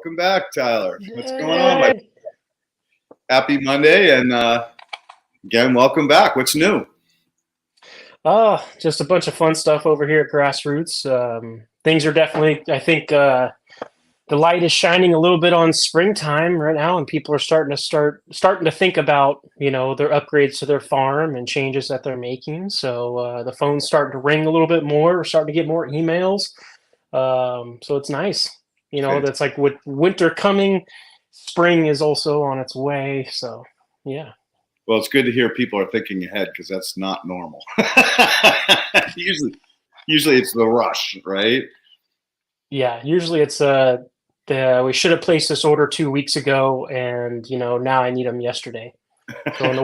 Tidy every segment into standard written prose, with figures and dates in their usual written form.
Welcome back, Tyler. What's going on? Yay. Happy Monday, and again, welcome back. What's new? Just a bunch of fun stuff over here at Grassroots. Things are definitely, I think, the light is shining a little bit on springtime right now, and people are starting to think about, their upgrades to their farm and changes that they're making. So the phone's starting to ring a little bit more. We're starting to get more emails. So it's nice. That's like with winter coming, spring is also on its way. So yeah. Well, it's good to hear people are thinking ahead because that's not normal. usually it's the rush, right? Yeah, usually it's we should have placed this order 2 weeks ago, and now I need them yesterday. So in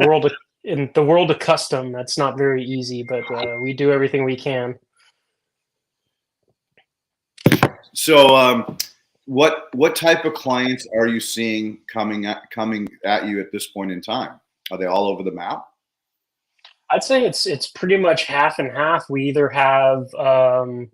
the world of custom, that's not very easy, but we do everything we can. So, what type of clients are you seeing coming at you at this point in time? Are they all over the map? I'd say it's pretty much half and half. We either have the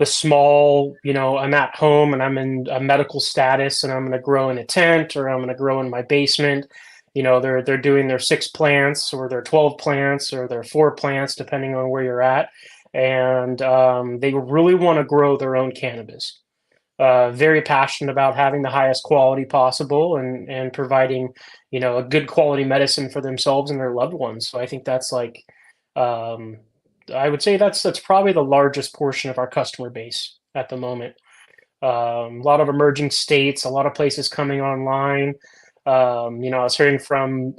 small, I'm at home and I'm in a medical status and I'm going to grow in a tent or I'm going to grow in my basement. They're doing their 6 plants or their 12 plants or their 4 plants, depending on where you're at. And they really want to grow their own cannabis. Very passionate about having the highest quality possible and providing, a good quality medicine for themselves and their loved ones. So I think that's like, I would say that's probably the largest portion of our customer base at the moment. A lot of emerging states, a lot of places coming online. I was hearing from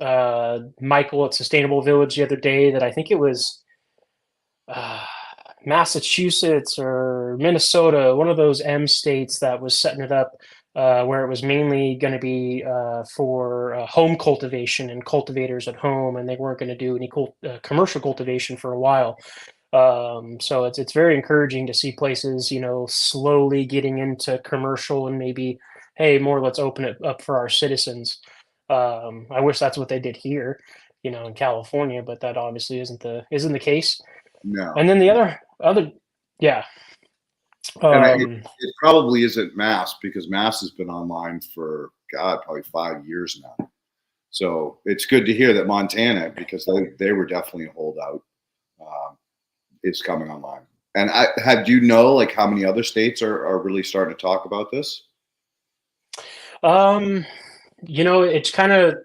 Michael at Sustainable Village the other day that I think it was Massachusetts or Minnesota, one of those M states that was setting it up where it was mainly going to be for home cultivation and cultivators at home, and they weren't going to do any commercial cultivation for a while. So it's very encouraging to see places, slowly getting into commercial and maybe, hey, let's open it up for our citizens. I wish that's what they did here, in California, but that obviously isn't the case. No. And then the other, yeah. And it probably isn't Mass because Mass has been online for probably 5 years now. So it's good to hear that Montana, because they were definitely a holdout, is coming online. And like how many other states are really starting to talk about this? It's kind of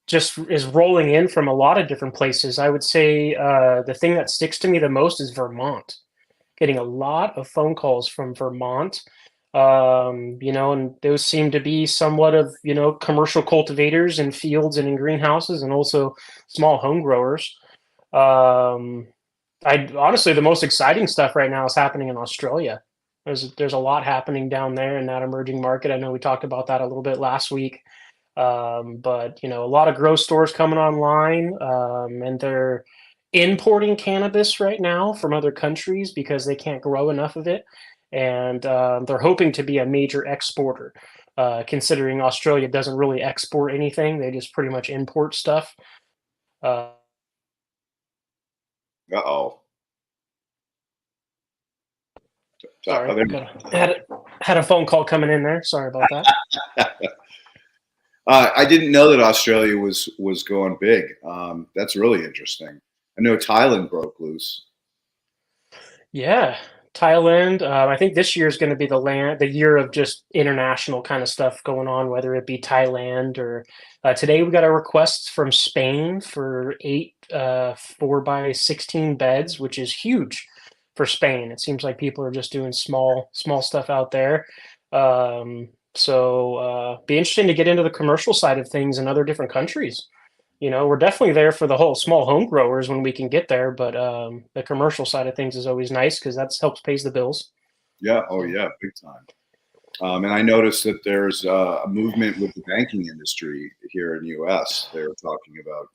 just is rolling in from a lot of different places. I would say the thing that sticks to me the most is Vermont. Getting a lot of phone calls from Vermont, and those seem to be somewhat of, commercial cultivators in fields and in greenhouses and also small home growers. Honestly, the most exciting stuff right now is happening in Australia. There's a lot happening down there in that emerging market. I know we talked about that a little bit last week. But a lot of grow stores coming online, and they're importing cannabis right now from other countries because they can't grow enough of it, and they're hoping to be a major exporter. Considering Australia doesn't really export anything, they just pretty much import stuff. Uh-oh. Sorry, had a phone call coming in there. Sorry about that. I didn't know that Australia was going big. That's really interesting. I know Thailand broke loose. Yeah, Thailand. I think this year is going to be the year of just international kind of stuff going on, whether it be Thailand or today we got a request from Spain for 8 4x16 beds, which is huge for Spain. It seems like people are just doing small stuff out there. So be interesting to get into the commercial side of things in other different countries. We're definitely there for the whole small home growers when we can get there, but the commercial side of things is always nice because that helps pays the bills. Yeah. Oh yeah. Big time. And I noticed that there's a movement with the banking industry here in the U.S. They're talking about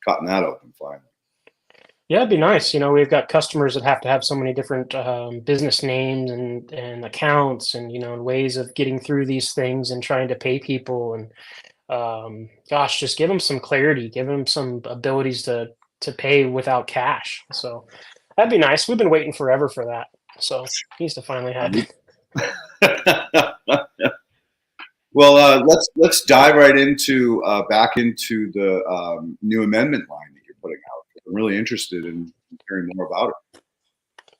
cutting that open finally. Yeah, it'd be nice. We've got customers that have to have so many different business names and accounts and, ways of getting through these things and trying to pay people. And just give them some clarity, give them some abilities to pay without cash. So that'd be nice. We've been waiting forever for that. So it needs to finally happen. Well, let's dive right into back into the new amendment line that you're putting out. I'm really interested in hearing more about it.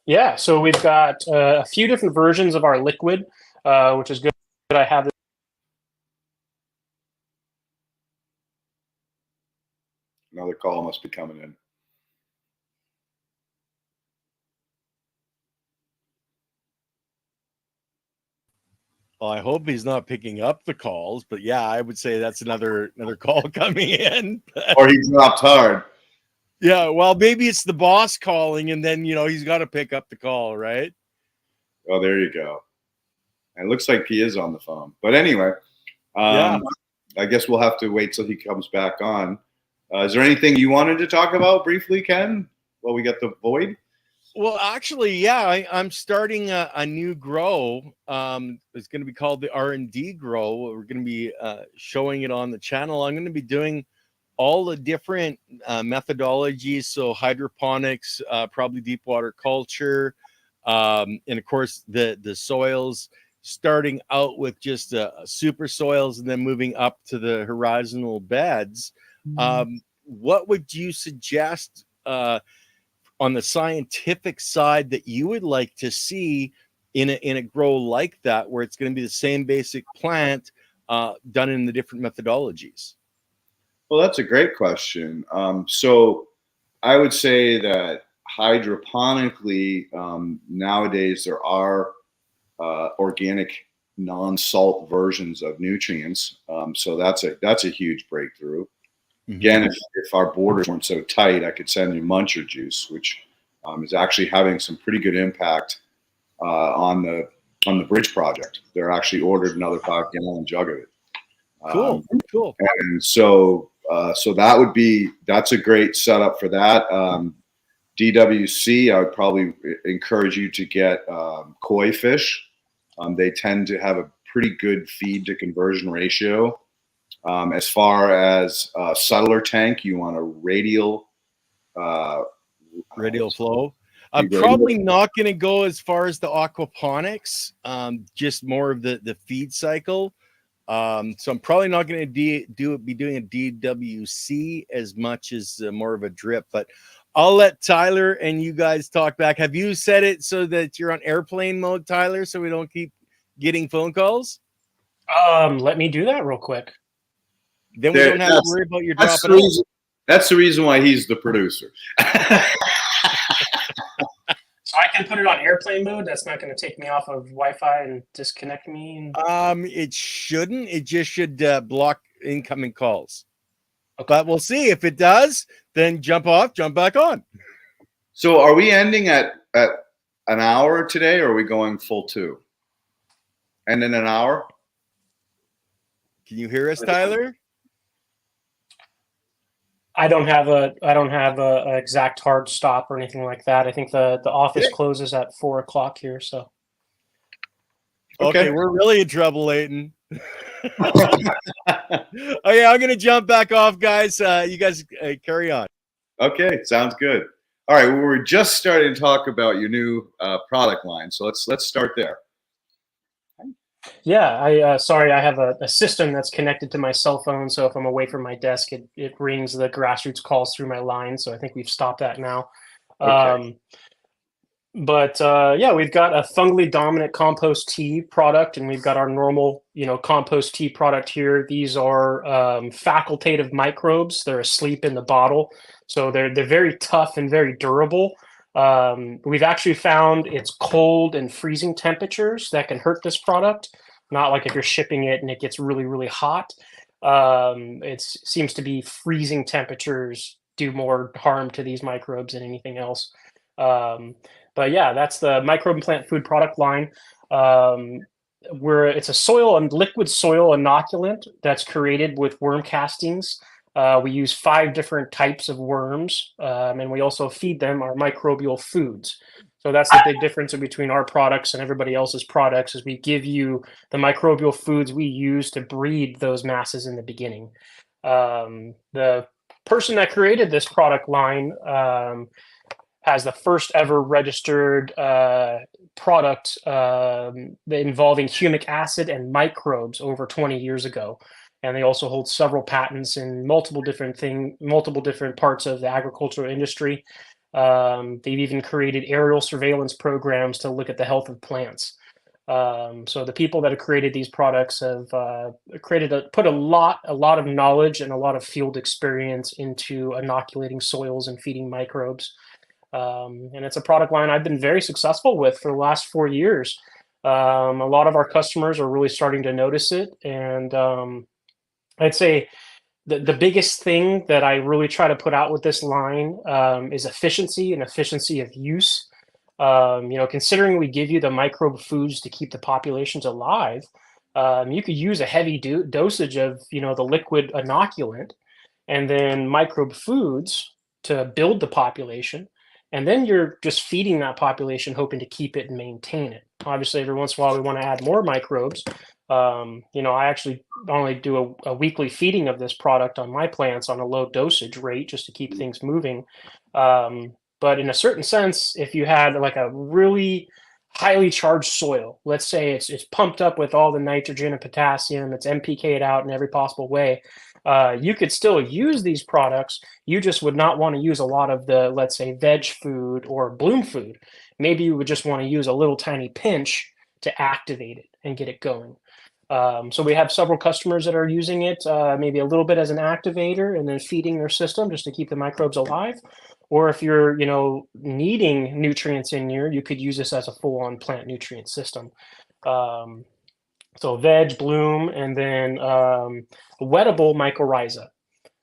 Yeah, so we've got a few different versions of our liquid, which is good. I have Another call must be coming in. Well, I hope he's not picking up the calls, but yeah, I would say that's another call coming in. Or he dropped hard. Yeah, well, maybe it's the boss calling, and then he's got to pick up the call, right? Oh, there you go. And it looks like he is on the phone. But anyway, Yeah. I guess we'll have to wait till he comes back on. Is there anything you wanted to talk about briefly, Ken, while we get the void? Well, actually, yeah, I'm starting a new grow. It's going to be called the R&D grow. We're going to be showing it on the channel. I'm going to be doing all the different methodologies. So hydroponics, probably deep water culture, and of course the soils, starting out with just super soils and then moving up to the horizontal beds. What would you suggest on the scientific side that you would like to see in a grow like that, where it's going to be the same basic plant done in the different methodologies? Well, that's a great question. So I would say that hydroponically, nowadays there are organic non-salt versions of nutrients. So that's a huge breakthrough. Again, if our borders weren't so tight, I could send you Muncher juice, which is actually having some pretty good impact on the bridge project. They're actually ordered another 5-gallon jug of it. Cool. And so that's a great setup for that. DWC, I would probably encourage you to get koi fish. They tend to have a pretty good feed to conversion ratio. As far as subtler tank, you want a radial flow. I'm probably not going to go as far as the aquaponics, just more of the feed cycle. So I'm probably not going to be doing a DWC as much as more of a drip, but I'll let Tyler and you guys talk back. Have you set it so that you're on airplane mode, Tyler, so we don't keep getting phone calls? Let me do that real quick. Then we don't have to worry about your dropping off. That's the reason why he's the producer. So I can put it on airplane mode. That's not going to take me off of Wi-Fi and disconnect me. It shouldn't. It just should block incoming calls. Okay. But we'll see. If it does, then jump off, jump back on. So are we ending at an hour today, or are we going full 2? And in an hour? Can you hear us, Tyler? I don't have a exact hard stop or anything like that. I think the office closes at 4 o'clock here. So okay, we're really in trouble, Leighton. Okay, I'm gonna jump back off, guys. You guys carry on. Okay, sounds good. All right, well, we're just starting to talk about your new product line, so let's start there. Yeah, sorry, I have a system that's connected to my cell phone, so if I'm away from my desk, it rings the Grassroots calls through my line. So I think we've stopped that now. Okay. Yeah, we've got a fungally dominant compost tea product, and we've got our normal, compost tea product here. These are facultative microbes. They're asleep in the bottle, so they're very tough and very durable. We've actually found it's cold and freezing temperatures that can hurt this product. Not like if you're shipping it and it gets really, really hot. It seems to be freezing temperatures do more harm to these microbes than anything else. But yeah, that's the microbe and plant food product line. It's a soil and liquid soil inoculant that's created with worm castings. We use 5 different types of worms, and we also feed them our microbial foods. So that's the big difference between our products and everybody else's products, is we give you the microbial foods we use to breed those masses in the beginning. The person that created this product line has the first ever registered product involving humic acid and microbes over 20 years ago. And they also hold several patents in multiple different parts of the agricultural industry. They've even created aerial surveillance programs to look at the health of plants. So the people that have created these products have put a lot of knowledge and a lot of field experience into inoculating soils and feeding microbes. And it's a product line I've been very successful with for the last 4 years. A lot of our customers are really starting to notice it, and I'd say the biggest thing that I really try to put out with this line is efficiency and efficiency of use. Considering we give you the microbe foods to keep the populations alive, you could use a heavy dosage of, the liquid inoculant and then microbe foods to build the population. And then you're just feeding that population, hoping to keep it and maintain it. Obviously, every once in a while, we want to add more microbes. I actually only do a weekly feeding of this product on my plants on a low dosage rate just to keep things moving. But in a certain sense, if you had like a really highly charged soil, let's say it's pumped up with all the nitrogen and potassium, it's NPK'd out in every possible way, you could still use these products. You just would not want to use a lot of the, let's say, veg food or bloom food. Maybe you would just want to use a little tiny pinch to activate it and get it going. So we have several customers that are using it maybe a little bit as an activator and then feeding their system just to keep the microbes alive. Or if you're, needing nutrients in here, you could use this as a full-on plant nutrient system. So veg, bloom, and then wettable mycorrhiza.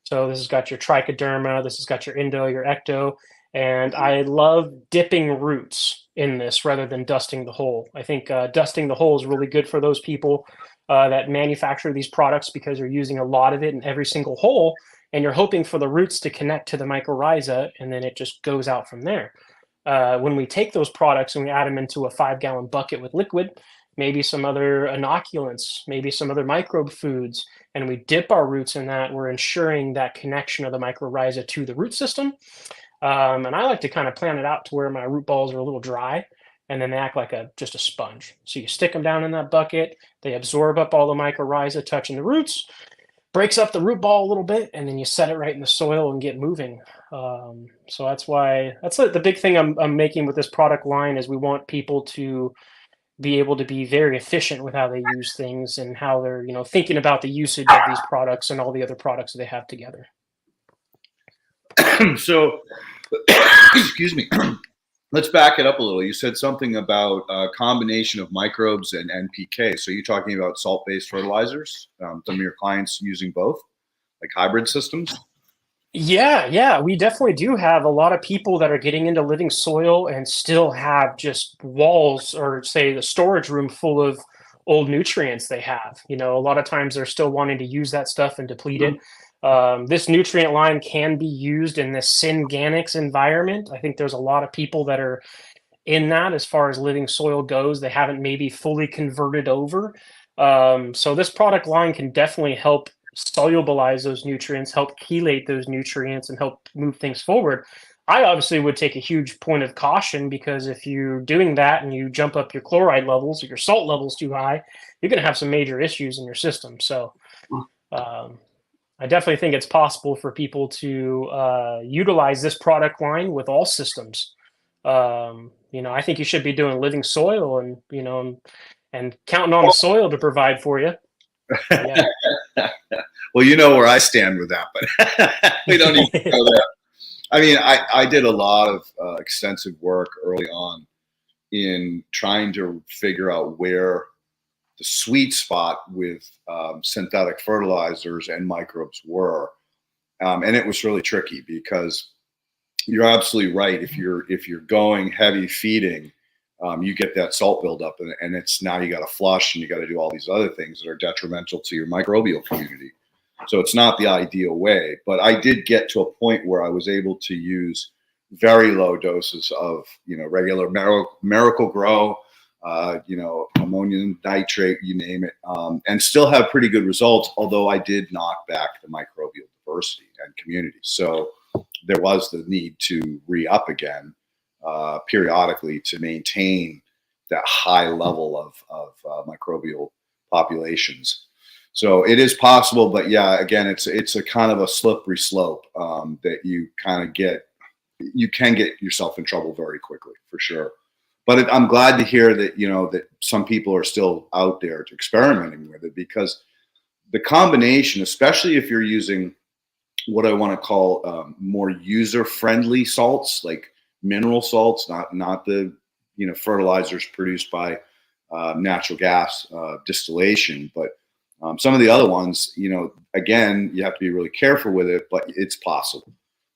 So this has got your trichoderma, this has got your endo, your ecto, and I love dipping roots in this rather than dusting the hole. I think dusting the hole is really good for those people that manufacture these products because you're using a lot of it in every single hole, and you're hoping for the roots to connect to the mycorrhiza, and then it just goes out from there. When we take those products and we add them into a 5-gallon bucket with liquid, maybe some other inoculants, maybe some other microbe foods, and we dip our roots in that, we're ensuring that connection of the mycorrhiza to the root system. And I like to kind of plan it out to where my root balls are a little dry, and then they act like just a sponge. So you stick them down in that bucket, they absorb up all the mycorrhiza touching the roots, breaks up the root ball a little bit, and then you set it right in the soil and get moving. So that's the big thing I'm making with this product line is we want people to be able to be very efficient with how they use things and how they're, thinking about the usage of these products and all the other products that they have together. So, excuse me. Let's back it up a little. You said something about a combination of microbes and NPK. So you're talking about salt-based fertilizers? Some of your clients using both, like hybrid systems? Yeah, we definitely do have a lot of people that are getting into living soil and still have just walls or say the storage room full of old nutrients they have. A lot of times they're still wanting to use that stuff and deplete it. This nutrient line can be used in this synganics environment. I think there's a lot of people that are in that as far as living soil goes. They haven't maybe fully converted over. So this product line can definitely help solubilize those nutrients, help chelate those nutrients, and help move things forward. I obviously would take a huge point of caution because if you're doing that and you jump up your chloride levels or your salt levels too high, you're going to have some major issues in your system. So I definitely think it's possible for people to utilize this product line with all systems. I think you should be doing living soil and counting on the soil to provide for you. Yeah. Well, you know where I stand with that, but we don't need to go there. I mean, I did a lot of extensive work early on in trying to figure out where the sweet spot with synthetic fertilizers and microbes were. And it was really tricky because you're absolutely right. If you're going heavy feeding, you get that salt buildup, and it's now you got to flush and you got to do all these other things that are detrimental to your microbial community. So it's not the ideal way, but I did get to a point where I was able to use very low doses of, regular Miracle Grow, ammonium nitrate, you name it, and still have pretty good results. Although I did knock back the microbial diversity and community. So there was the need to re-up again periodically to maintain that high level of microbial populations. So it is possible, but yeah, again, it's a kind of a slippery slope that you can get yourself in trouble very quickly, for sure. But I'm glad to hear that, that some people are still out there experimenting with it, because the combination, especially if you're using what I want to call more user-friendly salts, like mineral salts, not the fertilizers produced by natural gas distillation, but some of the other ones, again, you have to be really careful with it, but it's possible.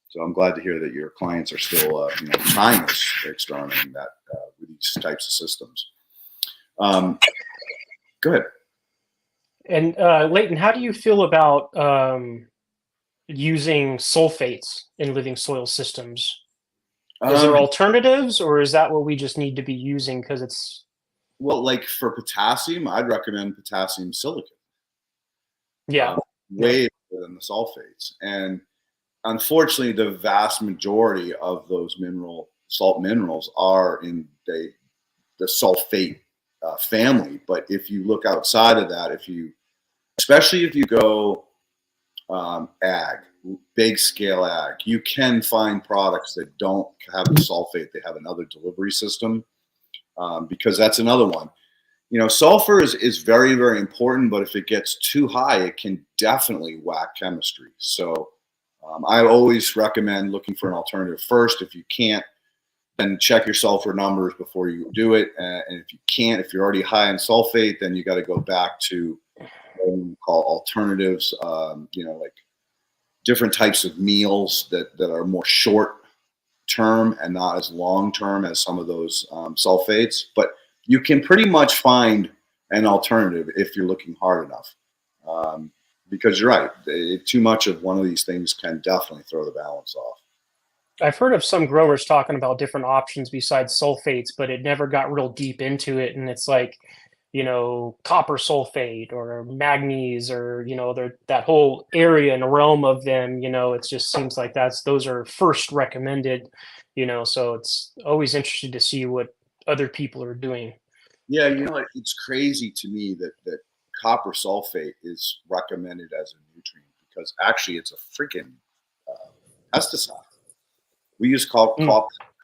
So I'm glad to hear that your clients are still trying this, experimenting that with these types of systems. Go ahead. And Leighton, how do you feel about using sulfates in living soil systems? Is there alternatives, or is that what we just need to be using because it's... Well, like for potassium, I'd recommend potassium silicate. Yeah. Way better than the sulfates. And unfortunately, the vast majority of those salt minerals are in the sulfate family. But if you look outside of that, especially if you go ag, big scale ag, you can find products that don't have the sulfate. They have another delivery system, because that's another one. Sulfur is very, very important, but if it gets too high, it can definitely whack chemistry. So I always recommend looking for an alternative first. If you can't, then check your sulfur numbers before you do it. And if you can't, if you're already high in sulfate, then you got to go back to what we call alternatives, like different types of meals that are more short term and not as long term as some of those sulfates. But you can pretty much find an alternative if you're looking hard enough. Because you're right, too much of one of these things can definitely throw the balance off. I've heard of some growers talking about different options besides sulfates, but it never got real deep into it. And it's like, copper sulfate or manganese, or, that whole area and realm of them, it just seems like those are first recommended, so it's always interesting to see what other people are doing. Yeah, it's crazy to me that copper sulfate is recommended as a nutrient, because actually it's a freaking pesticide. We use copper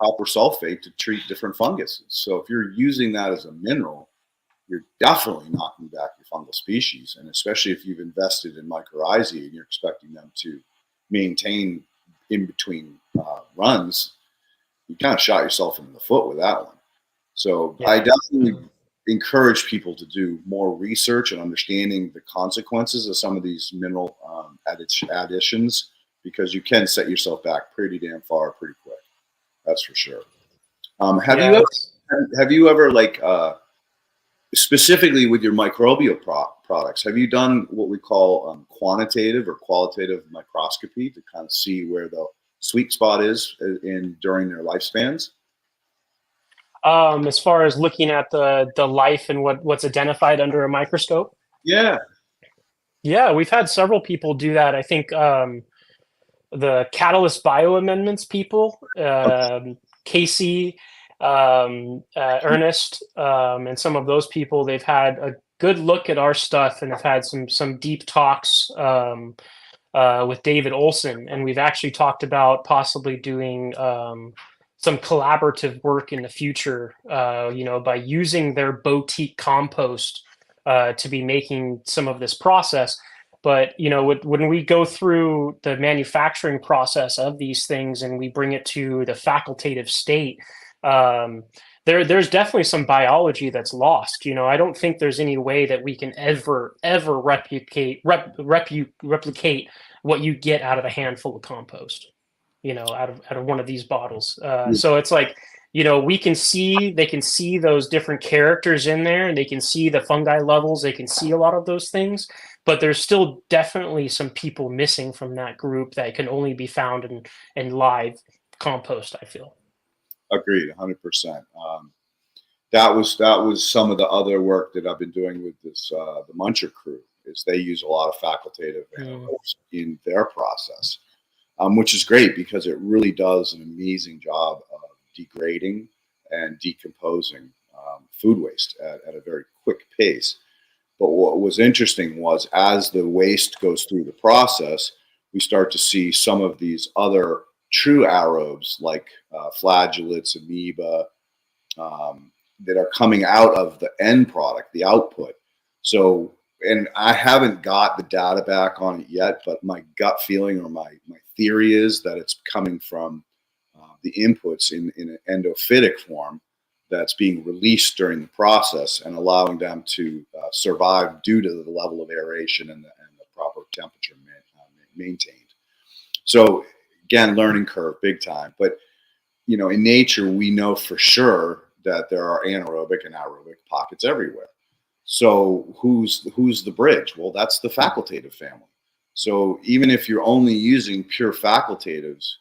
sulfate to treat different funguses. So if you're using that as a mineral, you're definitely knocking back your fungal species. And especially if you've invested in mycorrhizae and you're expecting them to maintain in between runs, you kind of shot yourself in the foot with that one. So yeah. I definitely encourage people to do more research and understanding the consequences of some of these mineral additions, because you can set yourself back pretty damn far pretty quick. That's for sure. Have you ever like specifically with your microbial products, have you done what we call quantitative or qualitative microscopy to kind of see where the sweet spot is during their lifespans? As far as looking at the life and what's identified under a microscope? Yeah. Yeah, we've had several people do that. I think the Catalyst Bioamendments people, Casey, Ernest, and some of those people, they've had a good look at our stuff and have had some deep talks with David Olson. And we've actually talked about possibly doing some collaborative work in the future, by using their boutique compost to be making some of this process. But, when we go through the manufacturing process of these things and we bring it to the facultative state, there's definitely some biology that's lost. I don't think there's any way that we can ever replicate what you get out of a handful of compost, out of one of these bottles. So it's like, they can see those different characters in there, and they can see the fungi levels. They can see a lot of those things, but there's still definitely some people missing from that group that can only be found in live compost, I feel. Agreed, 100%. That was some of the other work that I've been doing with this the Muncher crew. Is they use a lot of facultative anaerobes in their process, which is great because it really does an amazing job of degrading and decomposing food waste at a very quick pace. But what was interesting was as the waste goes through the process, we start to see some of these other true aerobes like flagellates, amoeba, that are coming out of the end product, the output. So, and I haven't got the data back on it yet, but my gut feeling or my theory is that it's coming from the inputs in an endophytic form that's being released during the process and allowing them to survive due to the level of aeration and the proper temperature maintained. So again, learning curve, big time. But you know, in nature, we know for sure that there are anaerobic and aerobic pockets everywhere. So who's the bridge? Well, that's the facultative family. So even if you're only using pure facultatives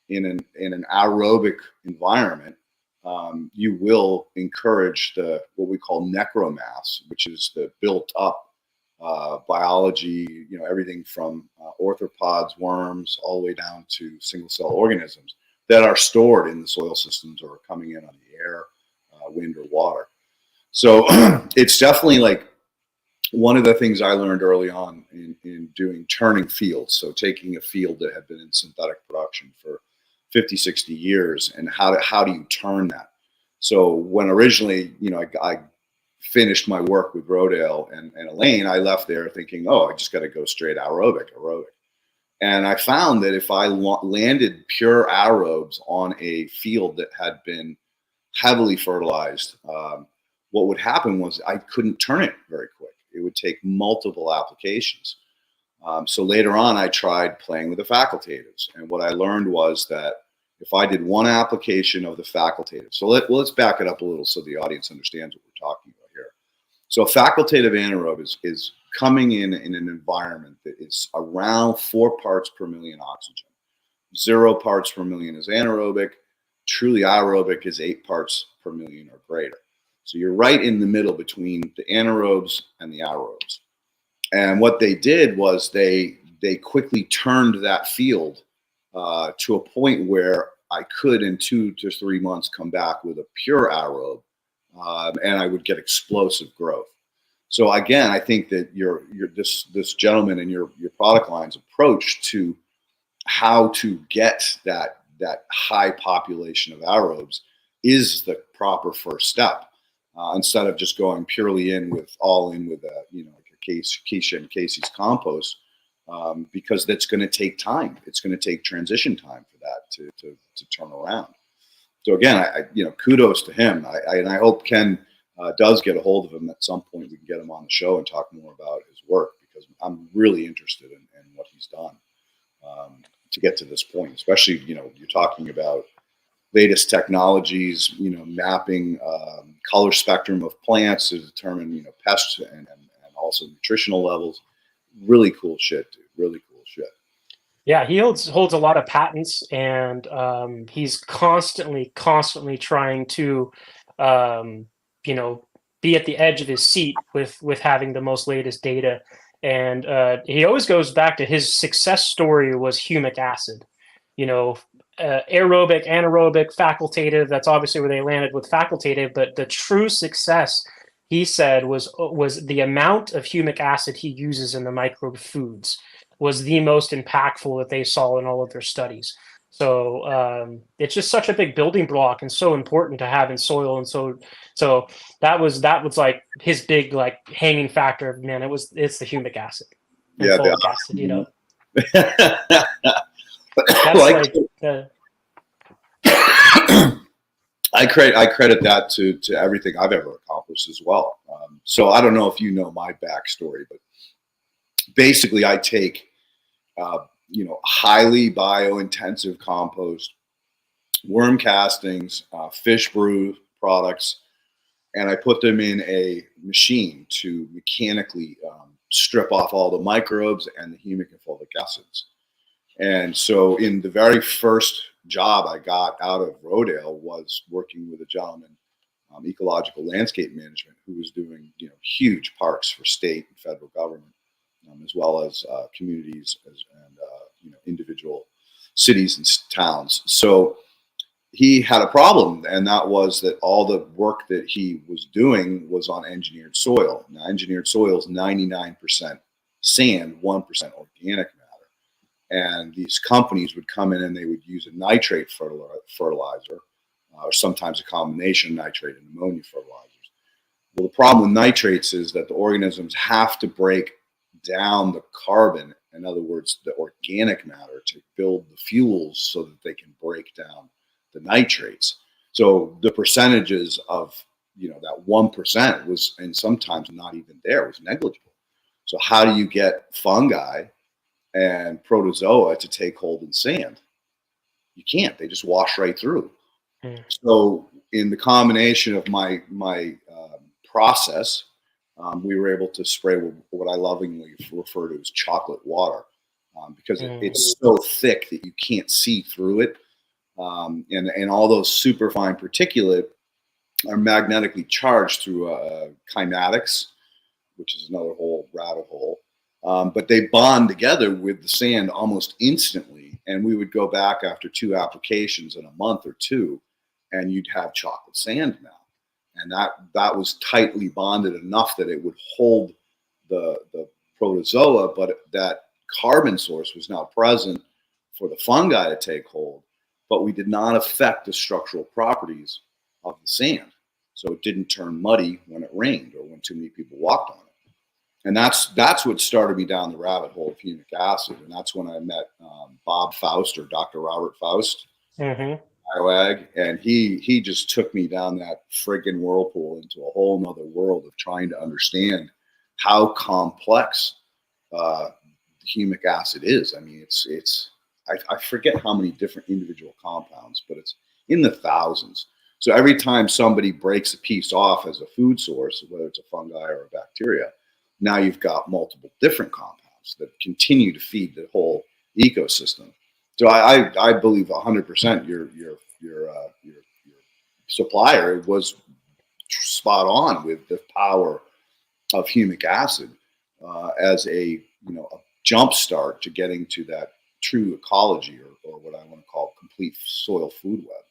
in an aerobic environment, you will encourage what we call necromass, which is the built up biology, you know, everything from arthropods, worms, all the way down to single cell organisms that are stored in the soil systems or coming in on the air, wind, or water. So it's definitely like one of the things I learned early on in doing turning fields. So taking a field that had been in synthetic production for 50, 60 years and how do you turn that? So when originally, you know, I finished my work with Rodale and Elaine, I left there thinking, oh, I just got to go straight aerobic. And I found that if I landed pure aerobes on a field that had been heavily fertilized, what would happen was I couldn't turn it very quick. It would take multiple applications. So later on, I tried playing with the facultatives. And what I learned was that if I did one application of the facultative, so let's back it up a little so the audience understands what we're talking about here. So a facultative anaerobe is coming in an environment that is around 4 parts per million oxygen. 0 parts per million is anaerobic. Truly aerobic is 8 parts per million or greater. So you're right in the middle between the anaerobes and the aerobes. And what they did was they quickly turned that field to a point where I could, in 2 to 3 months, come back with a pure aerobe, and I would get explosive growth. So again, I think that this gentleman and your product line's approach to how to get that high population of aerobes is the proper first step. Instead of just going purely with a, you know, like a Keisha and Casey's compost, because that's going to take time. It's going to take transition time for that to turn around. So again, I you know, kudos to him. And I hope Ken does get a hold of him at some point. We can get him on the show and talk more about his work, because I'm really interested in what he's done to get to this point. Especially, you know, you're talking about latest technologies, you know, mapping color spectrum of plants to determine, you know, pests and also nutritional levels. Really cool shit, dude. Really cool shit. Yeah, he holds a lot of patents, and he's constantly trying to, you know, be at the edge of his seat with having the most latest data. And he always goes back to his success story was humic acid. You know, aerobic, anaerobic, facultative. That's obviously where they landed with facultative. But the true success, he said, was the amount of humic acid he uses in the microbe foods was the most impactful that they saw in all of their studies. So it's just such a big building block and so important to have in soil. And so that was like his big like hanging factor. Man, it's the humic acid and folic acid, you know. That's like I credit that to everything I've ever accomplished as well. So I don't know if you know my backstory, but basically I take you know, highly bio-intensive compost, worm castings, fish brew products, and I put them in a machine to mechanically strip off all the microbes and the humic and folic acids. And so in the very first job I got out of Rodale was working with a gentleman, ecological landscape management, who was doing, you know, huge parks for state and federal government, as well as communities and you know, individual cities and towns. So he had a problem, and that was that all the work that he was doing was on engineered soil. Now, engineered soil is 99% sand, 1% organic matter. And these companies would come in and they would use a nitrate fertilizer, or sometimes a combination of nitrate and ammonia fertilizers. Well, the problem with nitrates is that the organisms have to break down the carbon, in other words, the organic matter, to build the fuels so that they can break down the nitrates. So the percentages of, that 1% was, and sometimes not even there, was negligible. So how do you get fungi and protozoa to take hold in sand? You can't. They just wash right through. So in the combination of my process, we were able to spray what I lovingly refer to as chocolate water, because it's so thick that you can't see through it. And all those superfine particulate are magnetically charged through kinematics, which is another whole rabbit hole. But they bond together with the sand almost instantly. And we would go back after 2 applications in a month or 2, and you'd have chocolate sand now. And that was tightly bonded enough that it would hold the protozoa, but that carbon source was now present for the fungi to take hold. But we did not affect the structural properties of the sand. So it didn't turn muddy when it rained or when too many people walked on it. And that's what started me down the rabbit hole of humic acid. And that's when I met Bob Faust, or Dr. Robert Faust, bioag, and he just took me down that friggin' whirlpool into a whole nother world of trying to understand how complex humic acid is. I mean, I forget how many different individual compounds, but it's in the thousands. So every time somebody breaks a piece off as a food source, whether it's a fungi or a bacteria, now you've got multiple different compounds that continue to feed the whole ecosystem. So I believe 100% your supplier was spot on with the power of humic acid as a jump start to getting to that true ecology, or what I want to call complete soil food web.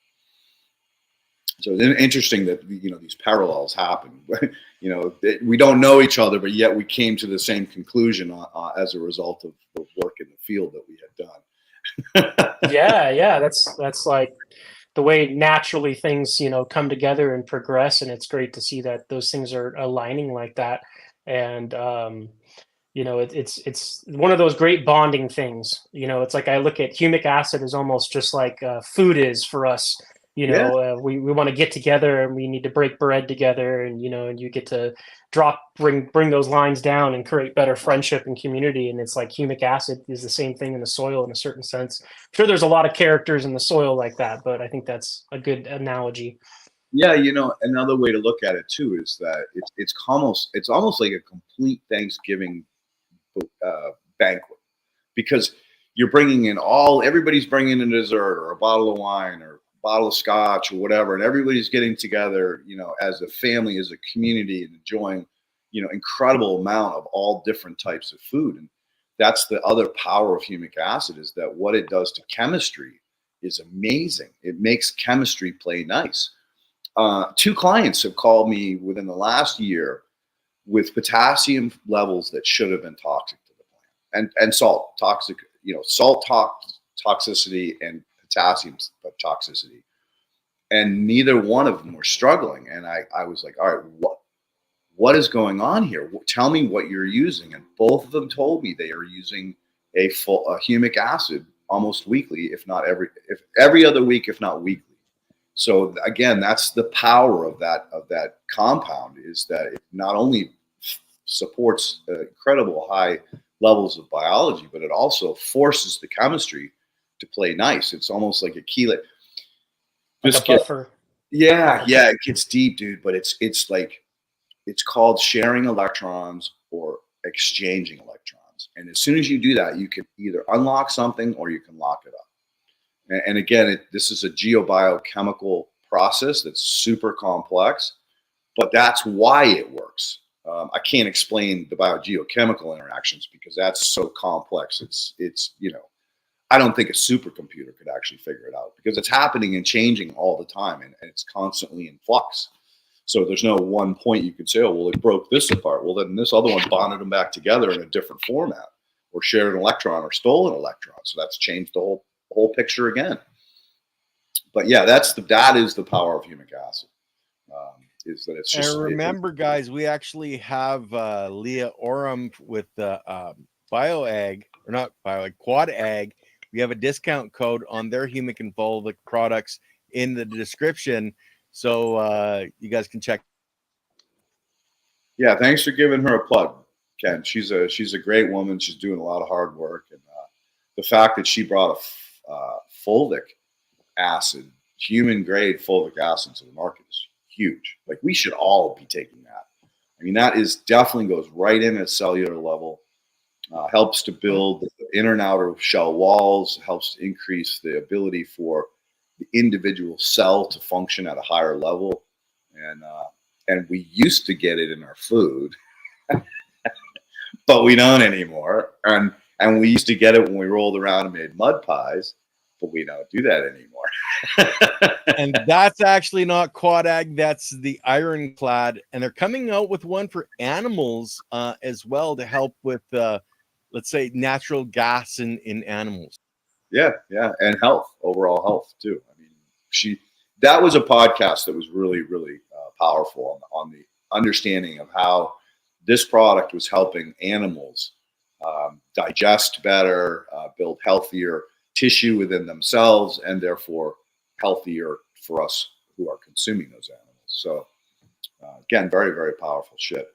So it's interesting that these parallels happen. We don't know each other, but yet we came to the same conclusion as a result of the work in the field that we had done. yeah, that's like the way naturally things come together and progress, and it's great to see that those things are aligning like that. And it's one of those great bonding things. It's like I look at humic acid as almost just like food is for us. We want to get together and we need to break bread together, and and you get to bring those lines down and create better friendship and community. And it's like humic acid is the same thing in the soil in a certain sense. I'm sure there's a lot of characters in the soil like that, but I think that's a good analogy. Yeah, another way to look at it too is that it's almost like a complete Thanksgiving banquet, because you're bringing in everybody's bringing in a dessert or a bottle of wine or a bottle of scotch or whatever, and everybody's getting together, as a family, as a community, and enjoying, incredible amount of all different types of food. And that's the other power of humic acid, is that what it does to chemistry is amazing. It makes chemistry play nice. 2 clients have called me within the last year with potassium levels that should have been toxic to the plant, and salt toxic, toxicity and potassium toxicity, and neither one of them were struggling. And I was like, all right, what is going on here? Tell me what you're using. And both of them told me they are using a humic acid almost weekly, if every other week, if not weekly. So again, that's the power of that compound, is that it not only supports incredible high levels of biology, but it also forces the chemistry to play nice. It's almost like a chelate. Like a buffer. Yeah, it gets deep, dude. But it's called sharing electrons or exchanging electrons. And as soon as you do that, you can either unlock something or you can lock it up. And again, this is a geobiochemical process that's super complex, but that's why it works. I can't explain the biogeochemical interactions because that's so complex. It's I don't think a supercomputer could actually figure it out, because it's happening and changing all the time, and it's constantly in flux. So there's no one point you could say, oh, well, it broke this apart. Well, then this other one bonded them back together in a different format, or shared an electron or stole an electron. So that's changed the whole picture again. But yeah, that is the power of humic acid. Is that it's just. And remember, guys, we actually have Leah Oram with BioAg, or not BioAg, Quad Ag. We have a discount code on their humic and fulvic products in the description, so you guys can check. Yeah, thanks for giving her a plug, Ken. She's a great woman. She's doing a lot of hard work, and the fact that she brought a fulvic acid, human grade fulvic acid to the market is huge. Like, we should all be taking that. I mean, that is definitely goes right in at cellular level. Helps to build the inner and outer shell walls. Helps to increase the ability for the individual cell to function at a higher level, and we used to get it in our food, but we don't anymore. And we used to get it when we rolled around and made mud pies, but we don't do that anymore. And that's actually not Quad Ag, that's the Ironclad, and they're coming out with one for animals as well, to help with let's say natural gas in animals. Yeah, and overall health too. I mean, that was a podcast that was really, really powerful on the understanding of how this product was helping animals digest better, build healthier tissue within themselves, and therefore healthier for us who are consuming those animals. So again, very, very powerful shit.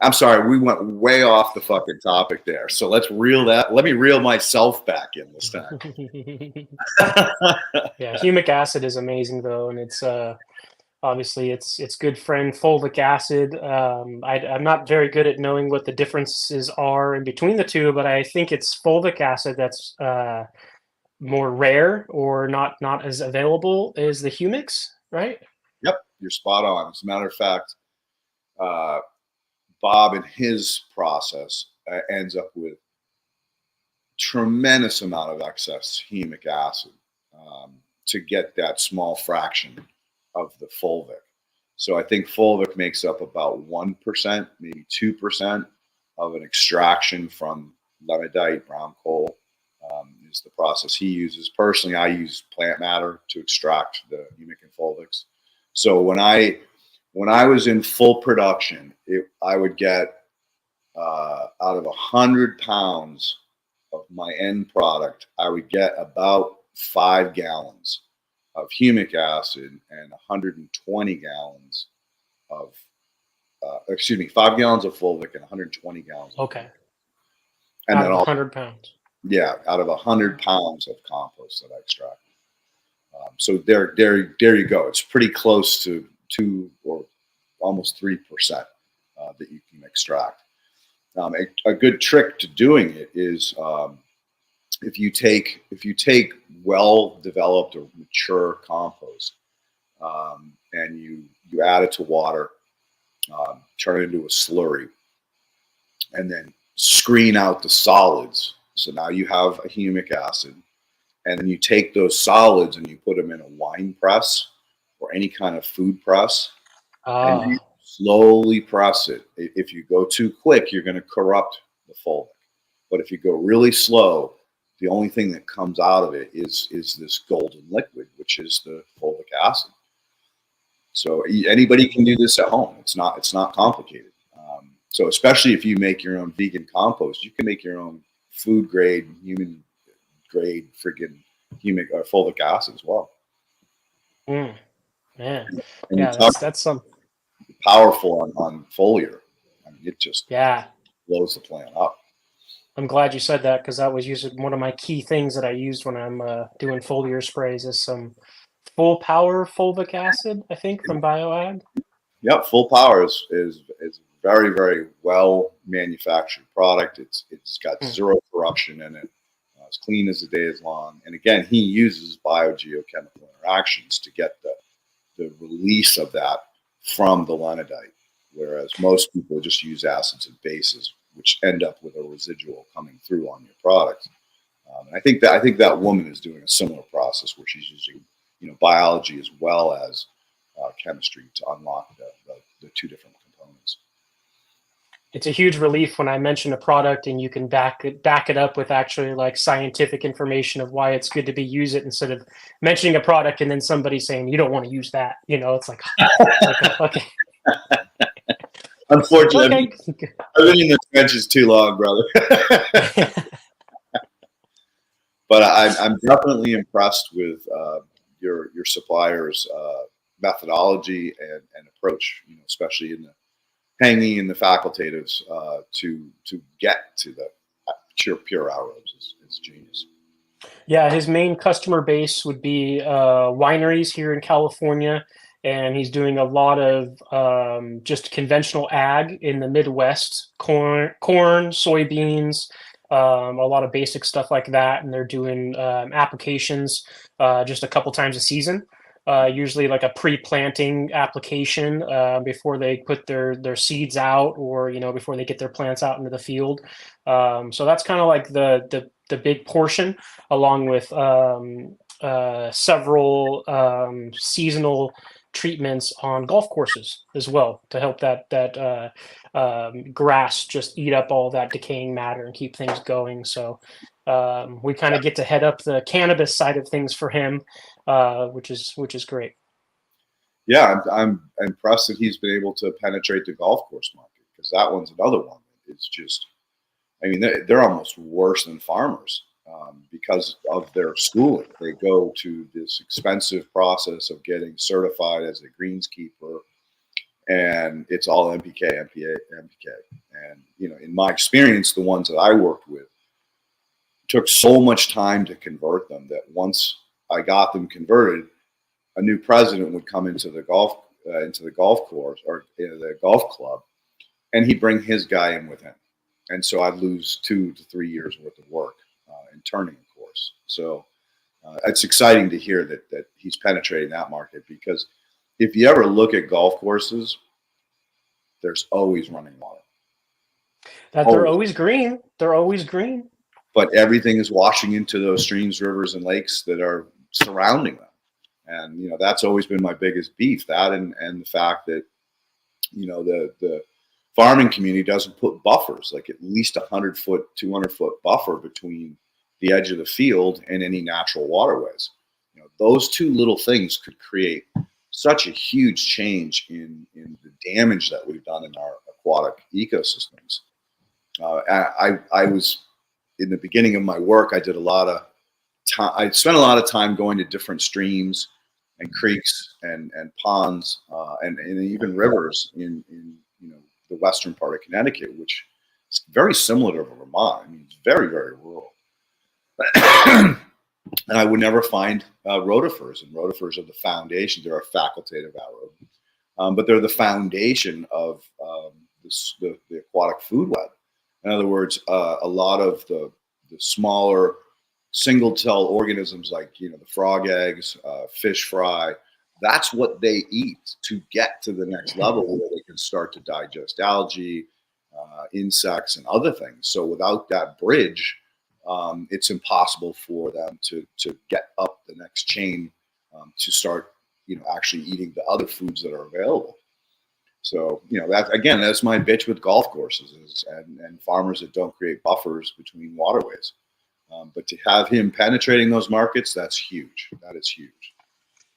I'm sorry, we went way off the fucking topic there. So let me reel myself back in this time. Yeah, humic acid is amazing though, and it's obviously it's good friend fulvic acid. I'm not very good at knowing what the differences are in between the two, but I think it's fulvic acid that's more rare or not as available as the humics, right? Yep, you're spot on. As a matter of fact, Bob in his process ends up with tremendous amount of excess humic acid to get that small fraction of the fulvic. So I think fulvic makes up about 1%, maybe 2% of an extraction from lenadite, brown coal. Is the process he uses. Personally, I use plant matter to extract the humic and fulvics. So when I was in full production, I would get out of 100 pounds of my end product, I would get about 5 gallons of humic acid and 120 gallons of 5 gallons of fulvic and 120 gallons. Okay. And out then of 100 pounds. Yeah, out of 100 pounds of compost that I extract. So there you go. It's pretty close to 2 or almost 3% that you can extract. A good trick to doing it is if you take well-developed or mature compost and you add it to water, turn it into a slurry, and then screen out the solids. So now you have a humic acid, and then you take those solids and you put them in a wine press or any kind of food press, and you slowly press it. If you go too quick, you're going to corrupt the fulvic. But if you go really slow, the only thing that comes out of it is this golden liquid, which is the fulvic acid. So anybody can do this at home. It's not complicated. So especially if you make your own vegan compost, you can make your own food grade, human grade, freaking humic or fulvic acid as well. Man, And yeah, that's some powerful on foliar. I mean, it just blows the plant up. I'm glad you said that, because that was usually one of my key things that I used when I'm doing foliar sprays is some full power fulvic acid, I think, from BioAg. Yep, full power is very, very well manufactured product. It's got zero corruption in it. As clean as the day is long. And again, he uses biogeochemical interactions to get the release of that from the lenadite, whereas most people just use acids and bases, which end up with a residual coming through on your product. I think that woman is doing a similar process where she's using, biology as well as chemistry to unlock the two different components. It's a huge relief when I mention a product and you can back it up with actually like scientific information of why it's good to use it, instead of mentioning a product and then somebody saying you don't want to use that. It's like, okay. Unfortunately, okay. I've been in the trenches too long, brother. But I'm definitely impressed with your supplier's methodology and approach, especially in the hanging in the facultatives to get to the pure aerobes is genius. Yeah, his main customer base would be wineries here in California, and he's doing a lot of just conventional ag in the Midwest, corn, soybeans, a lot of basic stuff like that, and they're doing applications just a couple times a season. Usually like a pre-planting application before they put their seeds out, or before they get their plants out into the field. So that's kind of like the big portion, along with several seasonal treatments on golf courses as well, to help that grass just eat up all that decaying matter and keep things going. So we kind of get to head up the cannabis side of things for him, which is great. Yeah, I'm impressed that he's been able to penetrate the golf course market, because that one's another one. It's just, I mean, they're almost worse than farmers because of their schooling. They go to this expensive process of getting certified as a greenskeeper, and it's all NPK. And in my experience, the ones that I worked with took so much time to convert them that once I got them converted, a new president would come into the golf course or the golf club, and he'd bring his guy in with him, and so I'd lose 2 to 3 years worth of work in turning a course. So it's exciting to hear that he's penetrating that market, because if you ever look at golf courses, there's always running water. They're always green. They're always green. But everything is washing into those streams, rivers, and lakes that are surrounding them. And, that's always been my biggest beef, that and the fact that, the farming community doesn't put buffers, like at least 100-foot, 200-foot buffer between the edge of the field and any natural waterways. Those two little things could create such a huge change in the damage that we've done in our aquatic ecosystems. I was, in the beginning of my work, I did a lot of time. I spent a lot of time going to different streams and creeks and ponds and even rivers in the western part of Connecticut, which is very similar to Vermont. I mean, it's very, very rural. And I would never find rotifers, and rotifers are the foundation. They're a facultative anaerobe, but they're the foundation of the aquatic food web. In other words, a lot of the smaller single-cell organisms, like the frog eggs, fish fry, that's what they eat to get to the next level, where they can start to digest algae, insects, and other things. So without that bridge, it's impossible for them to get up the next chain to start, actually eating the other foods that are available. So, that's my bitch with golf courses and farmers that don't create buffers between waterways. But to have him penetrating those markets, that's huge. That is huge.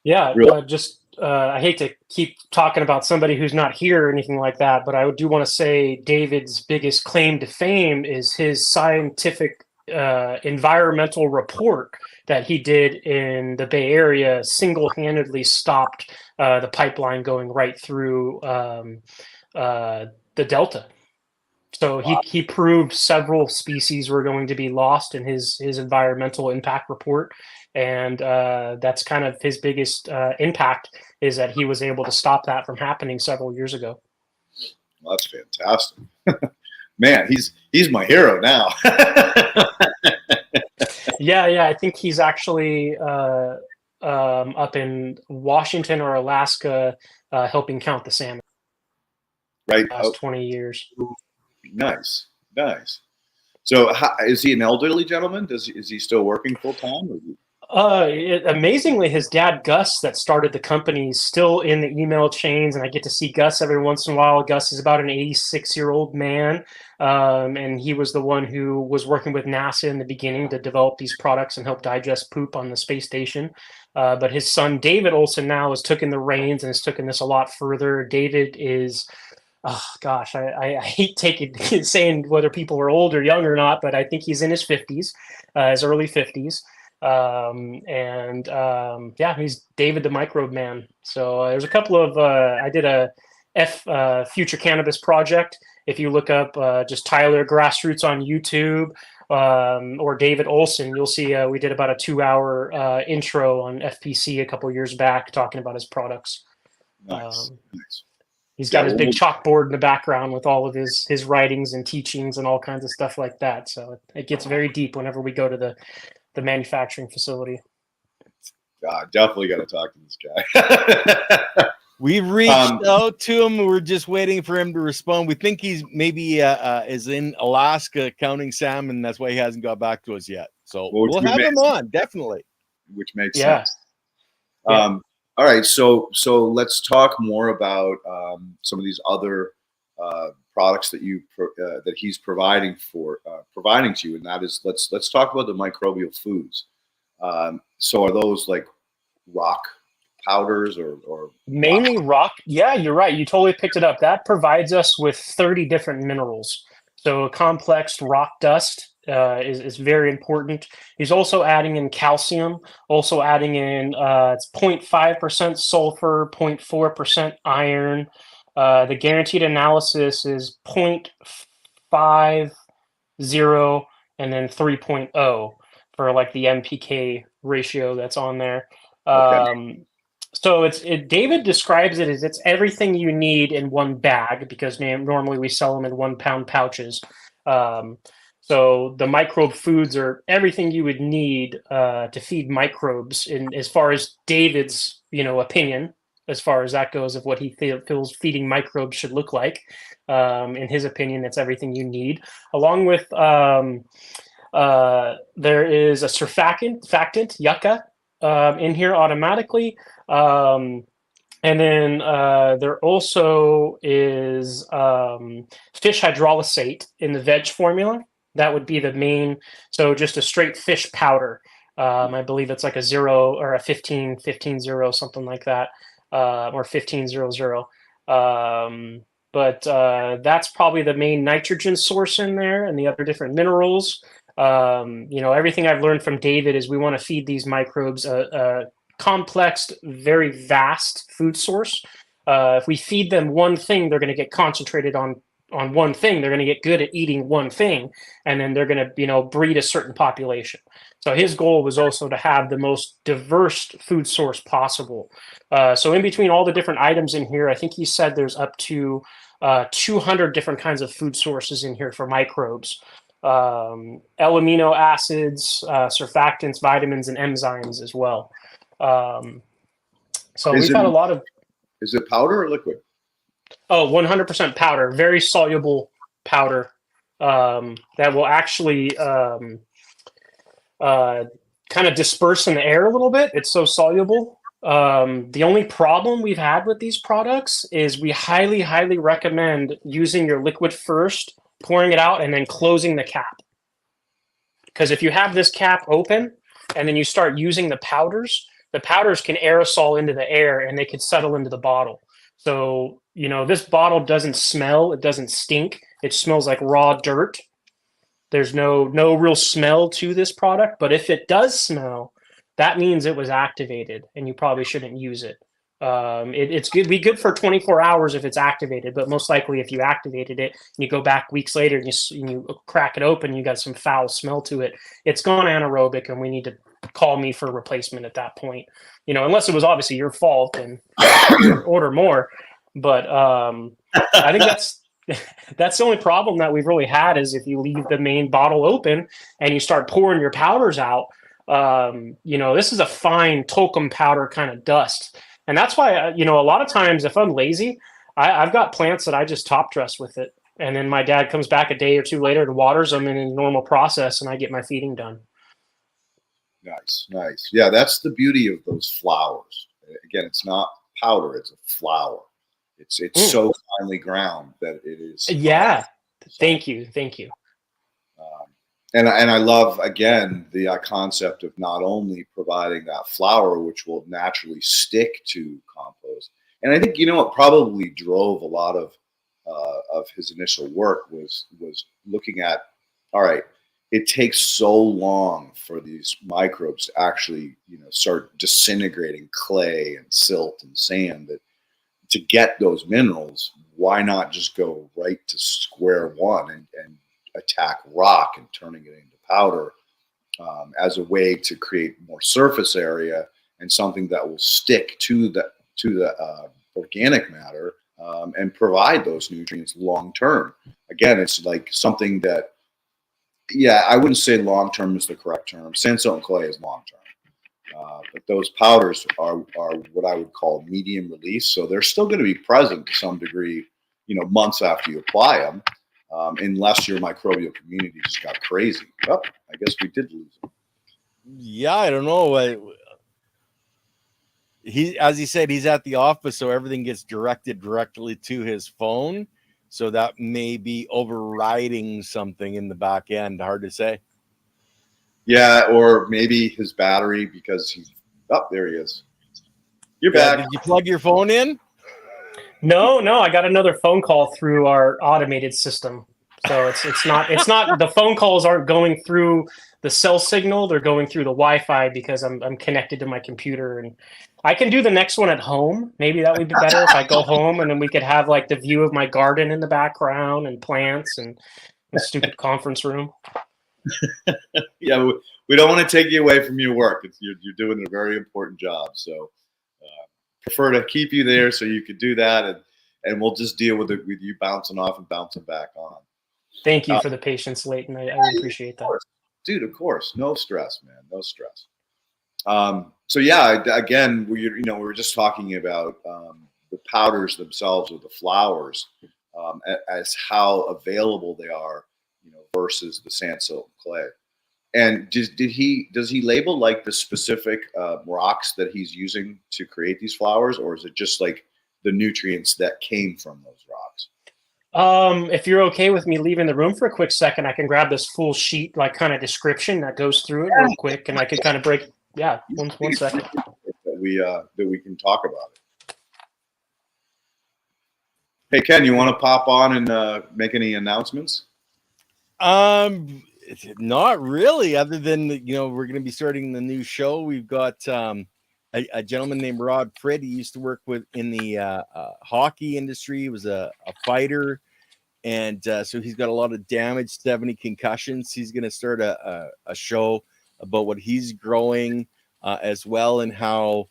Yeah, Really? I hate to keep talking about somebody who's not here or anything like that, but I do want to say David's biggest claim to fame is his scientific environmental report that he did in the Bay Area. Single-handedly stopped the pipeline going right through the Delta. So he proved several species were going to be lost in his environmental impact report. And that's kind of his biggest impact, is that he was able to stop that from happening several years ago. Well, that's fantastic. Man, he's my hero now. Yeah. I think he's actually up in Washington or Alaska helping count the salmon. Right. The last 20 years. Nice. So is he an elderly gentleman? Is he still working full time? Amazingly, his dad, Gus, that started the company, is still in the email chains, and I get to see Gus every once in a while. Gus is about an 86-year-old man, and he was the one who was working with NASA in the beginning to develop these products and help digest poop on the space station. But his son, David Olson, now has taken the reins and has taken this a lot further. David is... Oh gosh, I hate saying whether people are old or young or not, but I think he's in his 50s, his early 50s. Yeah, he's David the Microbe Man. So there's a couple of I did a Future Cannabis project. If you look up just Tyler Grassroots on YouTube or David Olson, you'll see we did about a 2-hour intro on FPC a couple years back talking about his products. Nice. He's got his big chalkboard in the background with all of his writings and teachings and all kinds of stuff like that. So it gets very deep whenever we go to the manufacturing facility. Definitely got to talk to this guy. We reached out to him. We're just waiting for him to respond. We think he's maybe is in Alaska counting salmon. That's why he hasn't got back to us yet. So we'll have him on, definitely. Which makes sense. Yeah. All right, so let's talk more about some of these other products that that he's providing to you, and that is let's talk about the microbial foods. So are those like rock powders or mainly rock? Yeah, you're right. You totally picked it up. That provides us with 30 different minerals. So a complex rock dust is very important. He's also adding in calcium, also adding in it's 0.5% sulfur, 0.4% iron. The guaranteed analysis is 0.50 and then 3.0 for like the MPK ratio that's on there. Okay. So David describes it as it's everything you need in one bag, because normally we sell them in 1 pound pouches. So the microbe foods are everything you would need to feed microbes as far as David's, opinion, as far as that goes, of what he feels feeding microbes should look like. In his opinion, it's everything you need. Along with there is a surfactant, yucca, in here automatically. And then there also is fish hydrolysate in the veg formula. That would be the main. So just a straight fish powder. I believe it's like a 0 or a 15, 0, something like that, or 1500. But that's probably the main nitrogen source in there, and the other different minerals. Everything I've learned from David is we want to feed these microbes a complex, very vast food source. If we feed them one thing, they're going to get concentrated on one thing. They're going to get good at eating one thing, and then they're going to, breed a certain population. So his goal was also to have the most diverse food source possible. So in between all the different items in here, I think he said there's up to 200 different kinds of food sources in here for microbes. L-amino acids, surfactants, vitamins, and enzymes as well. So we've had a lot of... Is it powder or liquid? Oh, 100% powder, very soluble powder that will actually kind of disperse in the air a little bit. It's so soluble. The only problem we've had with these products is we highly, highly recommend using your liquid first, pouring it out, and then closing the cap. Because if you have this cap open and then you start using the powders can aerosol into the air and they could settle into the bottle. So, this bottle doesn't smell. It doesn't stink. It smells like raw dirt. There's no real smell to this product. But if it does smell, that means it was activated, and you probably shouldn't use it. It's good. Be good for 24 hours if it's activated, but most likely if you activated it and you go back weeks later and you crack it open, you got some foul smell to it. It's gone anaerobic, and we need to call me for replacement at that point. Unless it was obviously your fault and order more. But I think that's the only problem that we've really had is if you leave the main bottle open and you start pouring your powders out. This is a fine talcum powder kind of dust. And that's why, a lot of times if I'm lazy, I've got plants that I just top dress with it. And then my dad comes back a day or two later and waters them in a normal process, and I get my feeding done. Nice, nice. Yeah, that's the beauty of those flowers. Again, it's not powder; it's a flower. It's so finely ground that it is. Yeah. Thank you. And I love, again, the concept of not only providing that flour, which will naturally stick to compost. And I think, what probably drove a lot of his initial work was looking at, all right, it takes so long for these microbes to actually, start disintegrating clay and silt and sand, that to get those minerals, why not just go right to square one and attack rock and turning it into powder as a way to create more surface area and something that will stick to the organic matter and provide those nutrients long term. Again, it's like something that, I wouldn't say long term is the correct term. Sandstone and clay is long term. But those powders are what I would call medium release. So they're still going to be present to some degree, months after you apply them, unless your microbial community just got crazy. Oh, I guess we did lose him. Yeah, I don't know. As he said, he's at the office, so everything gets directed directly to his phone. So that may be overriding something in the back end. Hard to say. Yeah, or maybe his battery, because he's there he is. You're back. Did you plug your phone in? No, I got another phone call through our automated system. So it's not the phone calls aren't going through the cell signal, they're going through the Wi-Fi because I'm connected to my computer, and I can do the next one at home. Maybe that would be better if I go home and then we could have like the view of my garden in the background and plants and the stupid conference room. Yeah, we don't want to take you away from your work. You're doing a very important job, so prefer to keep you there so you could do that, and we'll just deal with you bouncing off and bouncing back on. Thank you for the patience, Leighton. I appreciate that. Dude, of course, no stress, man, no stress. So yeah, again, we were just talking about the powders themselves, or the flowers, as how available they are, versus the sand, silt, and clay. And does he label like the specific rocks that he's using to create these flowers, or is it just like the nutrients that came from those rocks? If you're okay with me leaving the room for a quick second, I can grab this full sheet, like kind of description that goes through it real quick, and I could kind of break. Yeah, one second. That we can talk about it. Hey Ken, you want to pop on and make any announcements? Not really, other than we're going to be starting the new show. We've got a gentleman named Rod Pritt. He used to work in the hockey industry. He was a fighter, and so he's got a lot of damage, 70 concussions. He's going to start a show about what he's growing as well, and how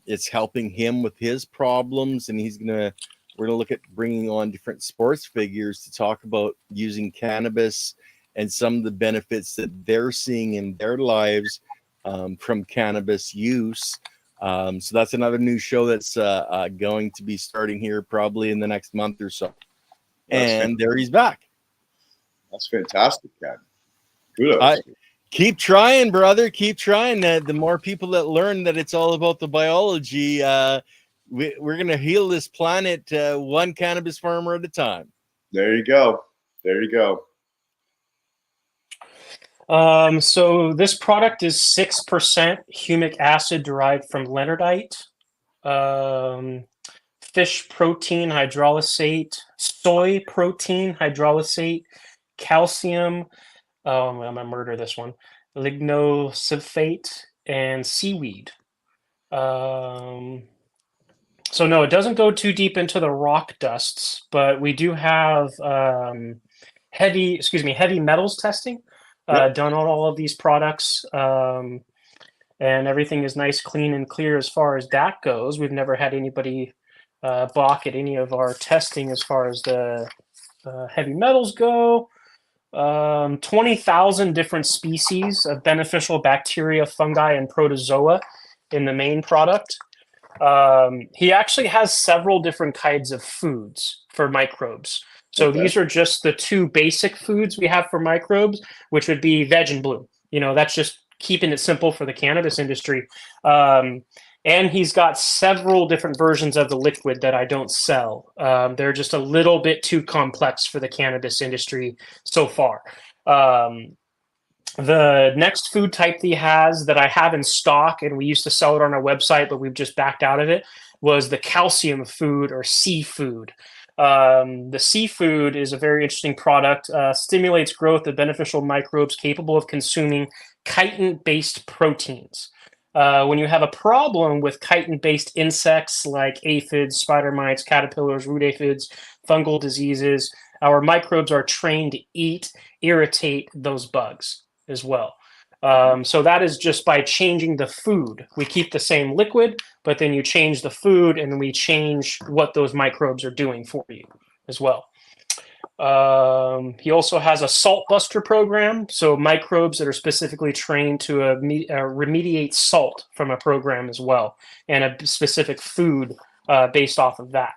it's helping him with his problems. And we're going to look at bringing on different sports figures to talk about using cannabis and some of the benefits that they're seeing in their lives from cannabis use. So that's another new show that's going to be starting here probably in the next month or so. And there he's back. That's fantastic, Ken. Kudos. Keep trying, brother. Keep trying. The more people that learn that it's all about the biology, we're going to heal this planet one cannabis farmer at a time. There you go. There you go. So this product is 6% humic acid derived from leonardite, fish protein hydrolysate, soy protein hydrolysate, calcium, I'm going to murder this one, lignosulfate, and seaweed. So no, it doesn't go too deep into the rock dusts, but we do have heavy metals testing done on all of these products, and everything is nice, clean, and clear as far as that goes. We've never had anybody balk at any of our testing as far as the heavy metals go. 20,000 different species of beneficial bacteria, fungi, and protozoa in the main product. He actually has several different kinds of foods for microbes. So these are just the two basic foods we have for microbes, which would be veg and bloom. That's just keeping it simple for the cannabis industry. And he's got several different versions of the liquid that I don't sell. They're just a little bit too complex for the cannabis industry so far. The next food type that he has that I have in stock, and we used to sell it on our website, but we've just backed out of it, was the calcium food or seafood. The seafood is a very interesting product, stimulates growth of beneficial microbes capable of consuming chitin-based proteins. When you have a problem with chitin-based insects like aphids, spider mites, caterpillars, root aphids, fungal diseases, our microbes are trained to irritate those bugs as well. So that is just by changing the food. We keep the same liquid, but then you change the food and we change what those microbes are doing for you as well. He also has a salt buster program. So microbes that are specifically trained to remediate salt from a program as well, and a specific food based off of that.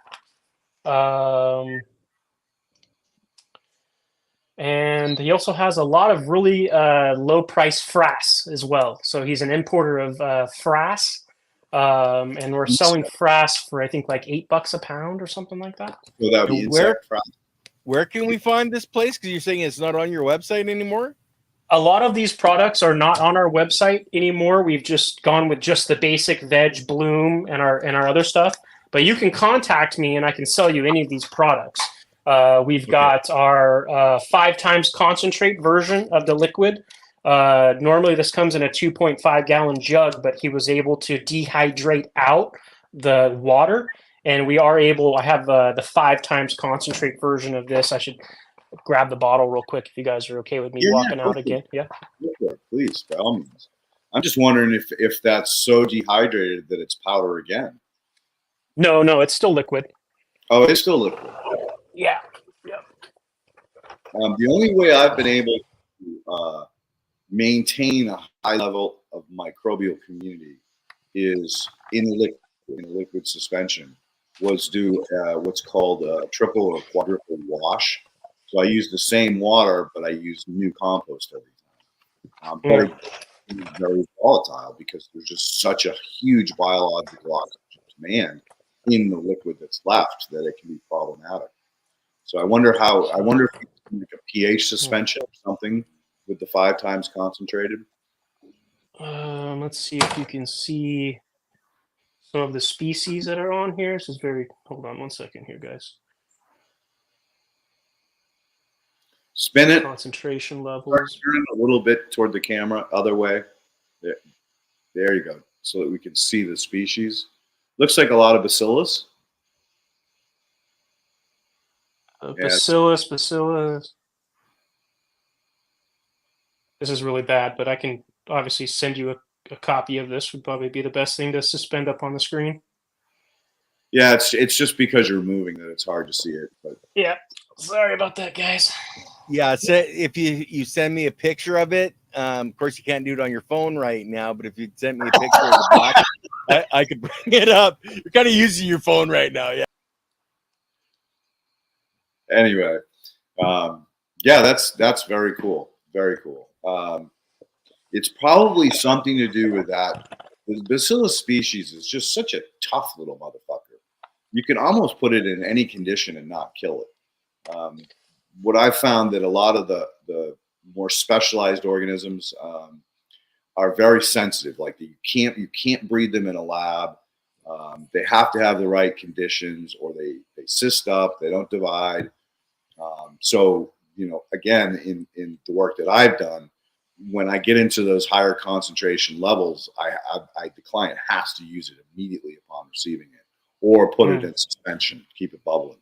And he also has a lot of really low price frass as well. So he's an importer of frass. And we're selling frass for, I think, like $8 a pound or something like that. So that would be insect frass. Where can we find this place? Because you're saying it's not on your website anymore? A lot of these products are not on our website anymore. We've just gone with just the basic veg bloom and our other stuff. But you can contact me and I can sell you any of these products. We've got our 5 times concentrate version of the liquid. Normally this comes in a 2.5 gallon jug, but he was able to dehydrate out the water. And we are able, I have the 5 times concentrate version of this. I should grab the bottle real quick if you guys are okay with me walking out again. Yeah. Please, by all means. I'm just wondering if that's so dehydrated that it's powder again. No, it's still liquid. Oh, it's still liquid. Yeah. The only way I've been able to maintain a high level of microbial community is in liquid suspension. Was do what's called a triple or quadruple wash. So I use the same water, but I use new compost every time. But it's very volatile because there's just such a huge biological demand in the liquid that's left that it can be problematic. So I wonder if you can make a pH suspension or something with the 5 times concentrated. Let's see if you can see some of the species that are on here. This is hold on one second here, guys. Spin it. Concentration levels. Turn it a little bit toward the camera, other way. There you go. So that we can see the species. Looks like a lot of bacillus. Bacillus. This is really bad, but I can obviously send you a copy of this. Would probably be the best thing to suspend up on the screen. Yeah, it's just because you're moving that it's hard to see it. But yeah, sorry about that, guys. Yeah, so if you send me a picture of it, of course you can't do it on your phone right now, but if you send me a picture of the box, I could bring it up. You're kind of using your phone right now, yeah. Anyway, yeah, that's very cool. Very cool. It's probably something to do with that. The bacillus species is just such a tough little motherfucker. You can almost put it in any condition and not kill it. What I've found that a lot of the more specialized organisms are very sensitive. Like you can't breed them in a lab. They have to have the right conditions, or they cyst up. They don't divide. So again, in the work that I've done, when I get into those higher concentration levels, the client has to use it immediately upon receiving it, or put it in suspension, keep it bubbling,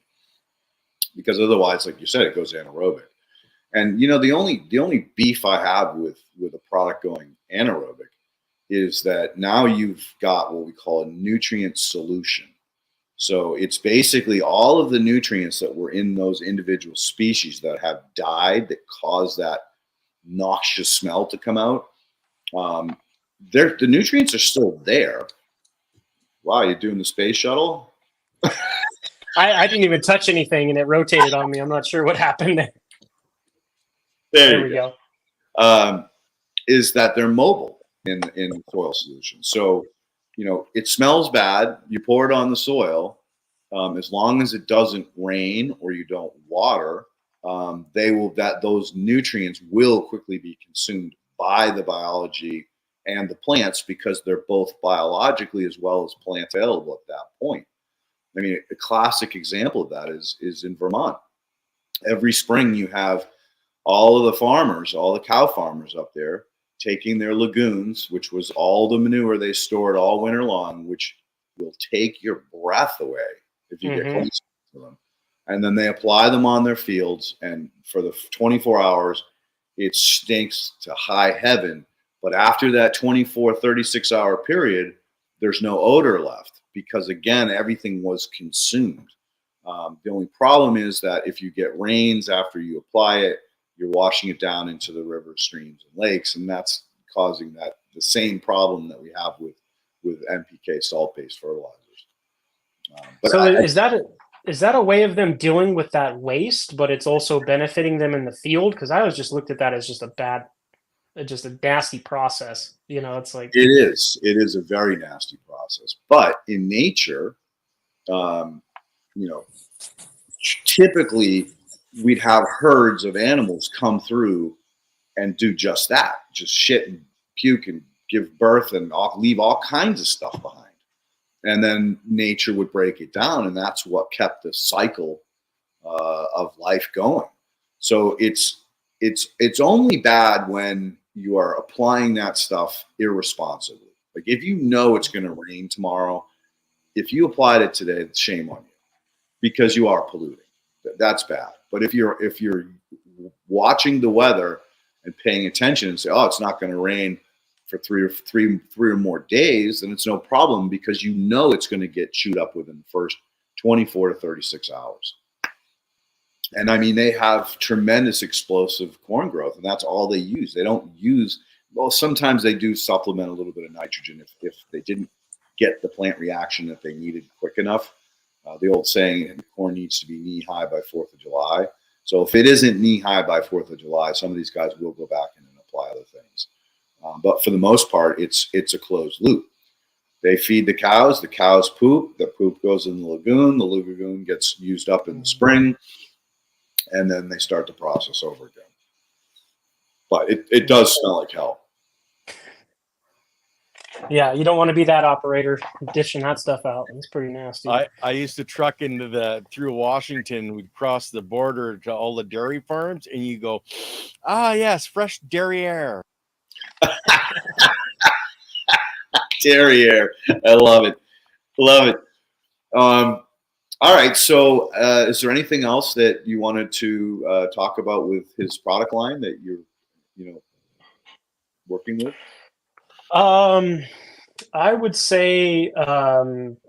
because otherwise, like you said, it goes anaerobic. And the only beef I have with a product going anaerobic is that now you've got what we call a nutrient solution. So it's basically all of the nutrients that were in those individual species that have died that cause that noxious smell to come out. The nutrients are still there. Wow, you're doing the space shuttle? I didn't even touch anything, and it rotated on me. I'm not sure what happened there. There we go. Is that they're mobile in soil solutions. So, it smells bad. You pour it on the soil. As long as it doesn't rain or you don't water, those nutrients will quickly be consumed by the biology and the plants, because they're both biologically as well as plant available at that point. I mean, a classic example of that is in Vermont. Every spring you have all of the farmers, all the cow farmers up there taking their lagoons, which was all the manure they stored all winter long, which will take your breath away if you get close to them. And then they apply them on their fields, and for the 24 hours, it stinks to high heaven. But after that 24, 36-hour period, there's no odor left, because, again, everything was consumed. The only problem is that if you get rains after you apply it, you're washing it down into the rivers, streams, and lakes, and that's causing the same problem that we have with NPK salt-based fertilizers. Is that a way of them dealing with that waste, but it's also benefiting them in the field? Because I always just looked at that as just a nasty process. It's like it is a very nasty process. But in nature, typically we'd have herds of animals come through and do just that, just shit and puke and give birth and leave all kinds of stuff behind. And then nature would break it down, and that's what kept the cycle of life going. So it's only bad when you are applying that stuff irresponsibly. Like, if you know it's going to rain tomorrow, if you applied it today, shame on you, because you are polluting. That's bad. But if you're watching the weather and paying attention and say, oh, it's not going to rain for three or more days, then it's no problem, because it's going to get chewed up within the first 24 to 36 hours. And I mean, they have tremendous explosive corn growth, and that's all they use. They don't use, well, sometimes they do supplement a little bit of nitrogen if they didn't get the plant reaction that they needed quick enough. The old saying, corn needs to be knee-high by 4th of July. So if it isn't knee-high by 4th of July, some of these guys will go back in and apply other things. But for the most part, it's a closed loop. They feed the cows poop, the poop goes in the lagoon gets used up in the spring, and then they start the process over again. But it does smell like hell. Yeah, you don't want to be that operator dishing that stuff out. It's pretty nasty. I used to truck through Washington. We'd cross the border to all the dairy farms, and you go, yes, fresh dairy air. Dairy air. I love it. All right. So is there anything else that you wanted to talk about with his product line that you're working with? I would say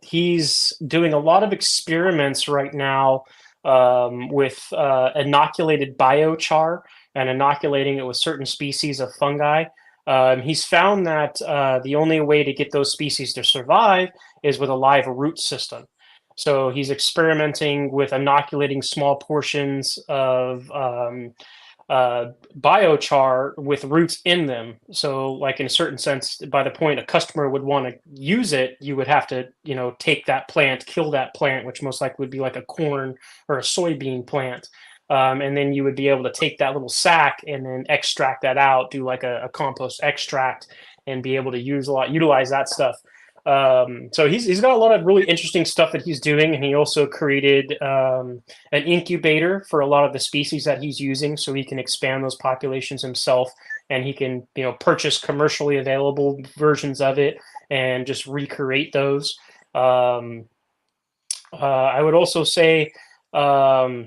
he's doing a lot of experiments right now with inoculated biochar and inoculating it with certain species of fungi. He's found that the only way to get those species to survive is with a live root system. So he's experimenting with inoculating small portions of biochar with roots in them. So, like, in a certain sense, by the point a customer would want to use it, you would have to, take that plant, kill that plant, which most likely would be like a corn or a soybean plant. And then you would be able to take that little sack and then extract that out, do like a compost extract, and be able to utilize that stuff. So he's got a lot of really interesting stuff that he's doing, and he also created an incubator for a lot of the species that he's using, so he can expand those populations himself, and he can purchase commercially available versions of it and just recreate those. I would also say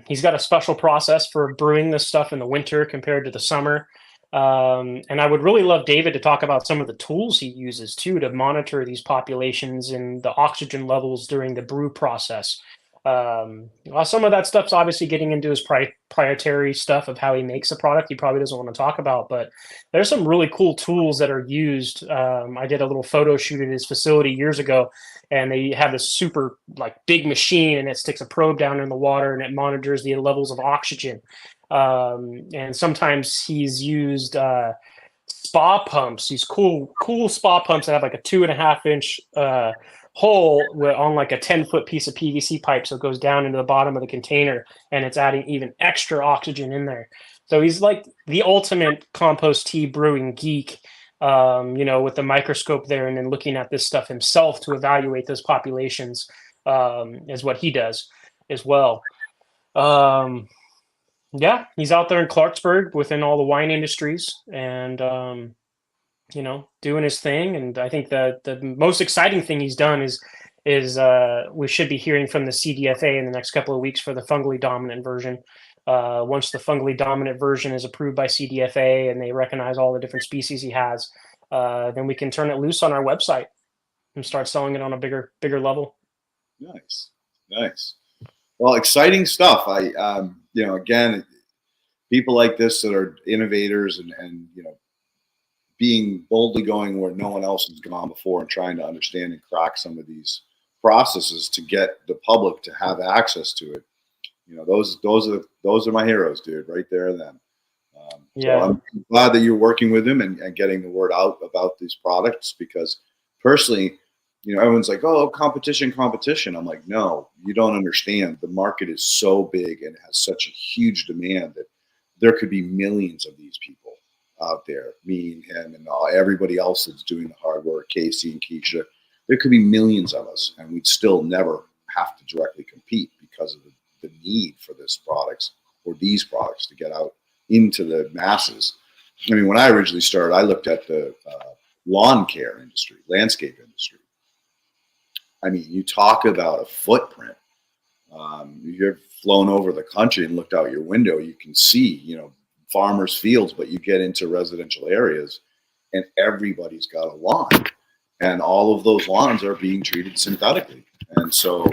he's got a special process for brewing this stuff in the winter compared to the summer. And I would really love David to talk about some of the tools he uses too to monitor these populations and the oxygen levels during the brew process. Well, some of that stuff's obviously getting into his proprietary stuff of how he makes a product he probably doesn't want to talk about, but there's some really cool tools that are used. I did a little photo shoot at his facility years ago, and they have this super like big machine, and it sticks a probe down in the water and it monitors the levels of oxygen. And sometimes he's used spa pumps, these cool spa pumps that have like a 2.5 inch hole on like a 10-foot piece of PVC pipe, so it goes down into the bottom of the container, and it's adding even extra oxygen in there. So he's like the ultimate compost tea brewing geek, with the microscope there, and then looking at this stuff himself to evaluate those populations, is what he does as well. Yeah, he's out there in Clarksburg within all the wine industries, and doing his thing. And I think the most exciting thing he's done is we should be hearing from the CDFA in the next couple of weeks for the fungally dominant version. Once the fungally dominant version is approved by CDFA and they recognize all the different species he has, then we can turn it loose on our website and start selling it on a bigger level. Nice. Well, exciting stuff. Again, people like this that are innovators and being boldly going where no one else has gone before and trying to understand and crack some of these processes to get the public to have access to it. Those are my heroes, dude, right there. Then, So I'm glad that you're working with them and getting the word out about these products, because personally, everyone's like, oh, competition. I'm like, no, you don't understand. The market is so big and has such a huge demand that there could be millions of these people out there, me and him and everybody else that's doing the hard work, Casey and Keisha. There could be millions of us, and we'd still never have to directly compete because of the need for these products to get out into the masses. I mean, when I originally started, I looked at the lawn care industry, landscape industry. I mean, you talk about a footprint. You've flown over the country and looked out your window, you can see, farmers' fields, but you get into residential areas and everybody's got a lawn, and all of those lawns are being treated synthetically. And so,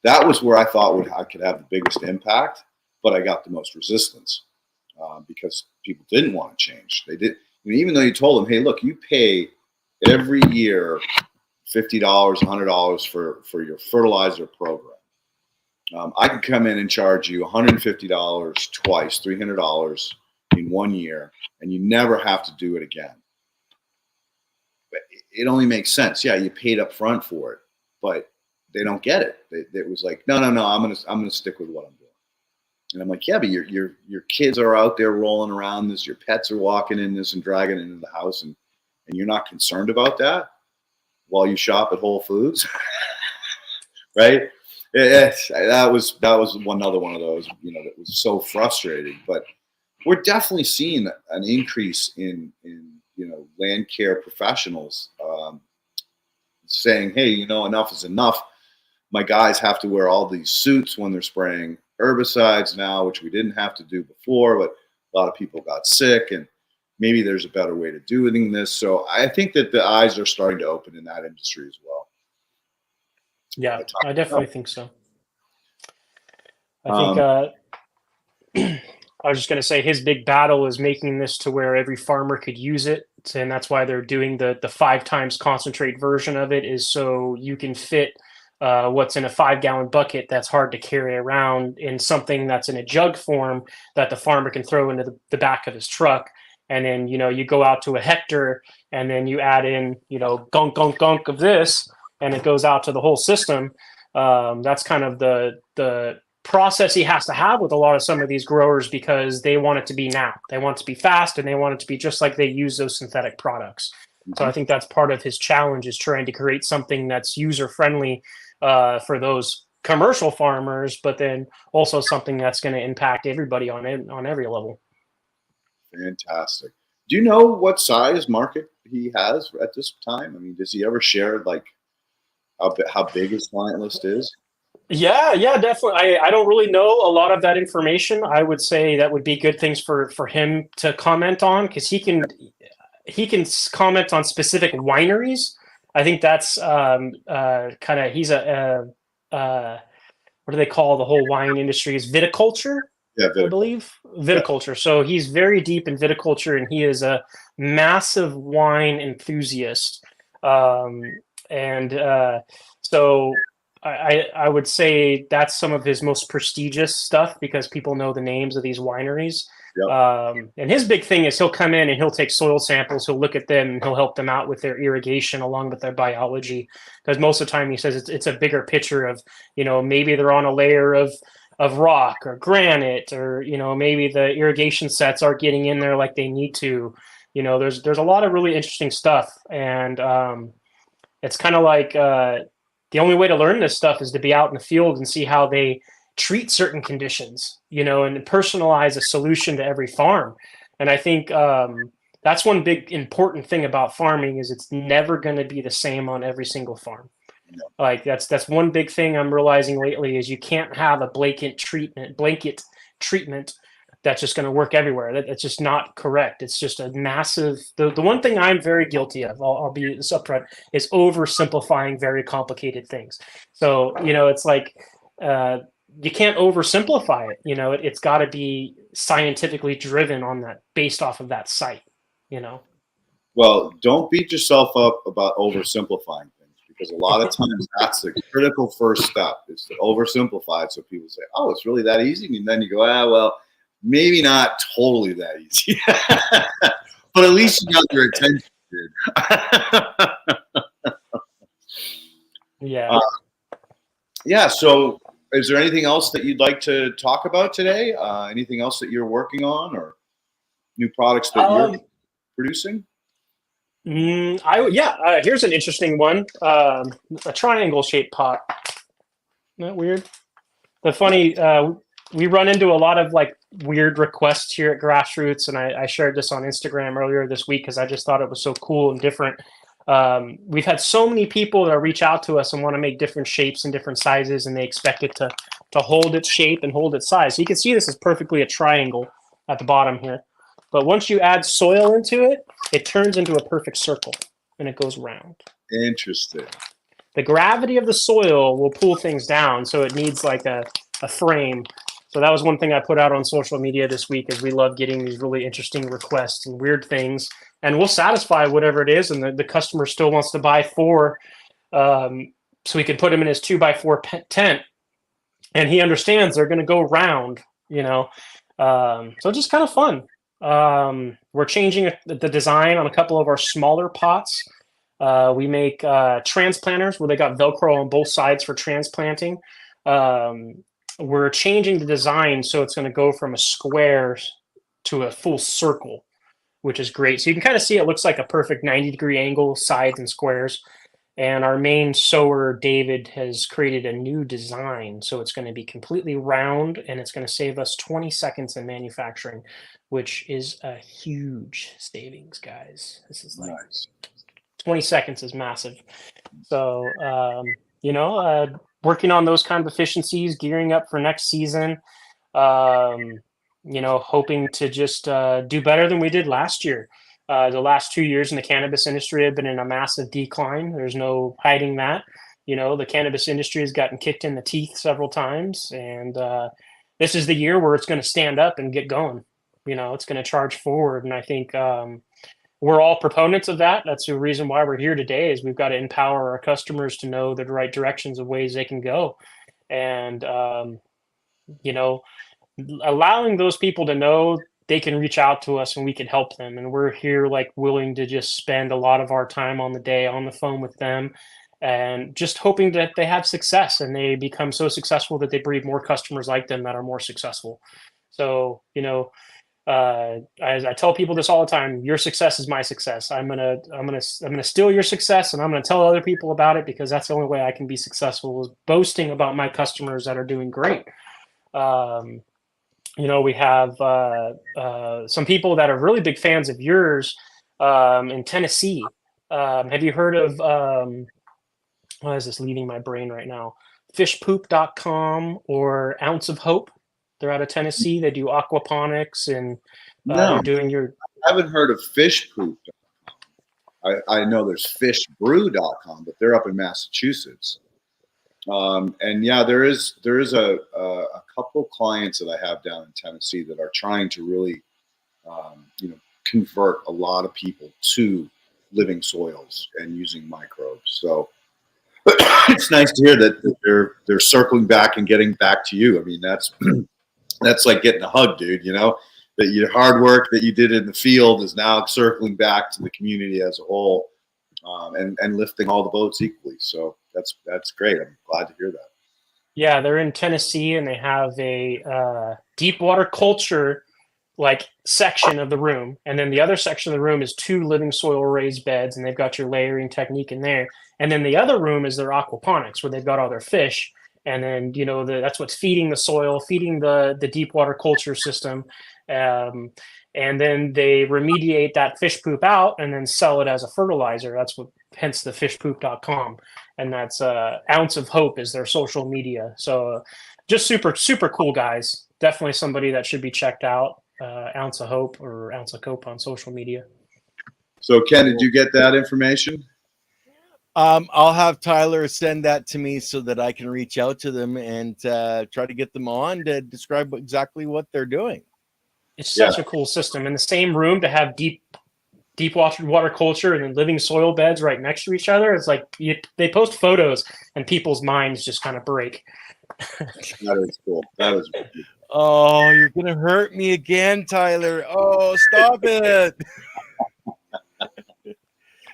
that was where I thought I could have the biggest impact, but I got the most resistance because people didn't want to change. They did, even though you told them, hey, look, you pay every year $50, $100 for your fertilizer program. I could come in and charge you $150 twice, $300 in 1 year, and you never have to do it again. But it only makes sense. Yeah, you paid up front for it, but they don't get it. It was like, no, I'm gonna stick with what I'm doing. And I'm like, yeah, but your kids are out there rolling around this, your pets are walking in this and dragging it into the house, and you're not concerned about that while you shop at Whole Foods, right? That was another one of those, that was so frustrating. But we're definitely seeing an increase in land care professionals saying, hey, enough is enough. My guys have to wear all these suits when they're spraying herbicides now, which we didn't have to do before, but a lot of people got sick, and maybe there's a better way to doing this. So I think that the eyes are starting to open in that industry as well. Yeah, I definitely think so. I think I was just going to say his big battle is making this to where every farmer could use it. And that's why they're doing the 5 times concentrate version of it, is so you can fit what's in a 5-gallon bucket that's hard to carry around in something that's in a jug form that the farmer can throw into the back of his truck. And then, you go out to a hectare and then you add in, gunk of this, and it goes out to the whole system. That's kind of the process he has to have with a lot of some of these growers, because they want it to be now. They want it to be fast, and they want it to be just like they use those synthetic products. Mm-hmm. So I think that's part of his challenge, is trying to create something that's user-friendly for those commercial farmers, but then also something that's going to impact everybody on every level. Fantastic. Do you know what size market he has at this time? I mean, does he ever share like how big his client list is? Yeah, definitely. I don't really know a lot of that information. I would say that would be good things for him to comment on, because he can comment on specific wineries. I think that's kind of, he's what do they call the whole wine industry? Is viticulture? Yeah, I believe viticulture. So he's very deep in viticulture, and he is a massive wine enthusiast. And so I would say that's some of his most prestigious stuff because people know the names of these wineries. Yep. And his big thing is he'll come in and he'll take soil samples, he'll look at them, and he'll help them out with their irrigation along with their biology. Because most of the time he says it's a bigger picture of, maybe they're on a layer of rock or granite, or maybe the irrigation sets aren't getting in there like they need to. There's a lot of really interesting stuff, and it's kind of like the only way to learn this stuff is to be out in the field and see how they treat certain conditions, and personalize a solution to every farm. And I think that's one big important thing about farming is it's never going to be the same on every single farm. Like that's one big thing I'm realizing lately is you can't have a blanket treatment that's just going to work everywhere. That's just not correct. It's just a massive. The one thing I'm very guilty of, I'll be upfront, is oversimplifying very complicated things. So it's like you can't oversimplify it. It's got to be scientifically driven on that, based off of that site. Well, don't beat yourself up about oversimplifying things, because a lot of times that's the critical first step, is to oversimplify it so people say, oh, it's really that easy. And then you go, well, maybe not totally that easy. But at least you got their attention, dude. Yeah. Yeah, so is there anything else that you'd like to talk about today? Anything else that you're working on, or new products that you're producing? Here's an interesting one. A triangle shaped pot. Isn't that weird? The funny, we run into a lot of like weird requests here at Grassroots, and I shared this on Instagram earlier this week because I just thought it was so cool and different. We've had so many people that reach out to us and want to make different shapes and different sizes, and they expect it to hold its shape and hold its size. So you can see this is perfectly a triangle at the bottom here. But once you add soil into it, it turns into a perfect circle, and it goes round. Interesting. The gravity of the soil will pull things down, so it needs like a frame. So that was one thing I put out on social media this week, is we love getting these really interesting requests and weird things, and we'll satisfy whatever it is, and the customer still wants to buy 4, so we can put him in his 2x4 tent, and he understands they're going to go round, so just kind of fun. We're changing the design on a couple of our smaller pots. We make transplanters where they got Velcro on both sides for transplanting. We're changing the design so it's going to go from a square to a full circle, which is great. So you can kind of see it looks like a perfect 90-degree angle, sides and squares. And our main sower, David, has created a new design. So it's going to be completely round, and it's going to save us 20 seconds in manufacturing, which is a huge savings, guys. This is like nice. 20 seconds is massive. So, working on those kind of efficiencies, gearing up for next season, hoping to just do better than we did last year. The last 2 years in the cannabis industry have been in a massive decline. There's no hiding that. The cannabis industry has gotten kicked in the teeth several times, and this is the year where it's going to stand up and get going. It's going to charge forward, and I think we're all proponents of that. That's the reason why we're here today, is we've got to empower our customers to know the right directions of ways they can go. And, allowing those people to know they can reach out to us and we can help them. And we're here willing to just spend a lot of our time on the day on the phone with them, and just hoping that they have success and they become so successful that they breed more customers like them that are more successful. So, as I tell people this all the time, your success is my success. I'm gonna steal your success, and I'm gonna tell other people about it, because that's the only way I can be successful, is boasting about my customers that are doing great. We have some people that are really big fans of yours in Tennessee. Have you heard of why is this leaving my brain right now? Fishpoop.com or Ounce of Hope. They're out of Tennessee. They do aquaponics, and they're doing your. I haven't heard of fishpoop.com. I know there's fishbrew.com, but they're up in Massachusetts. And yeah, there is a couple clients that I have down in Tennessee that are trying to really, convert a lot of people to living soils and using microbes. So it's nice to hear that they're circling back and getting back to you. I mean, that's like getting a hug, dude. That your hard work that you did in the field is now circling back to the community as a whole, and lifting all the boats equally. So that's great. I'm glad to hear that. Yeah, they're in Tennessee, and they have a deep water culture like section of the room, and then the other section of the room is 2 living soil raised beds, and they've got your layering technique in there. And then the other room is their aquaponics, where they've got all their fish, and then that's what's feeding the soil, feeding the deep water culture system. And then they remediate that fish poop out and then sell it as a fertilizer. That's what, hence the fishpoop.com. And that's Ounce of Hope is their social media. So just super, super cool guys. Definitely somebody that should be checked out. Ounce of Hope or Ounce of Cope on social media. So Ken, did you get that information? I'll have Tyler send that to me so that I can reach out to them and try to get them on to describe exactly what they're doing. It's such a cool system. In the same room to have deep water culture and then living soil beds right next to each other. It's like they post photos and people's minds just kind of break. That is cool. That is cool. Oh, you're gonna hurt me again, Tyler. Oh, stop it.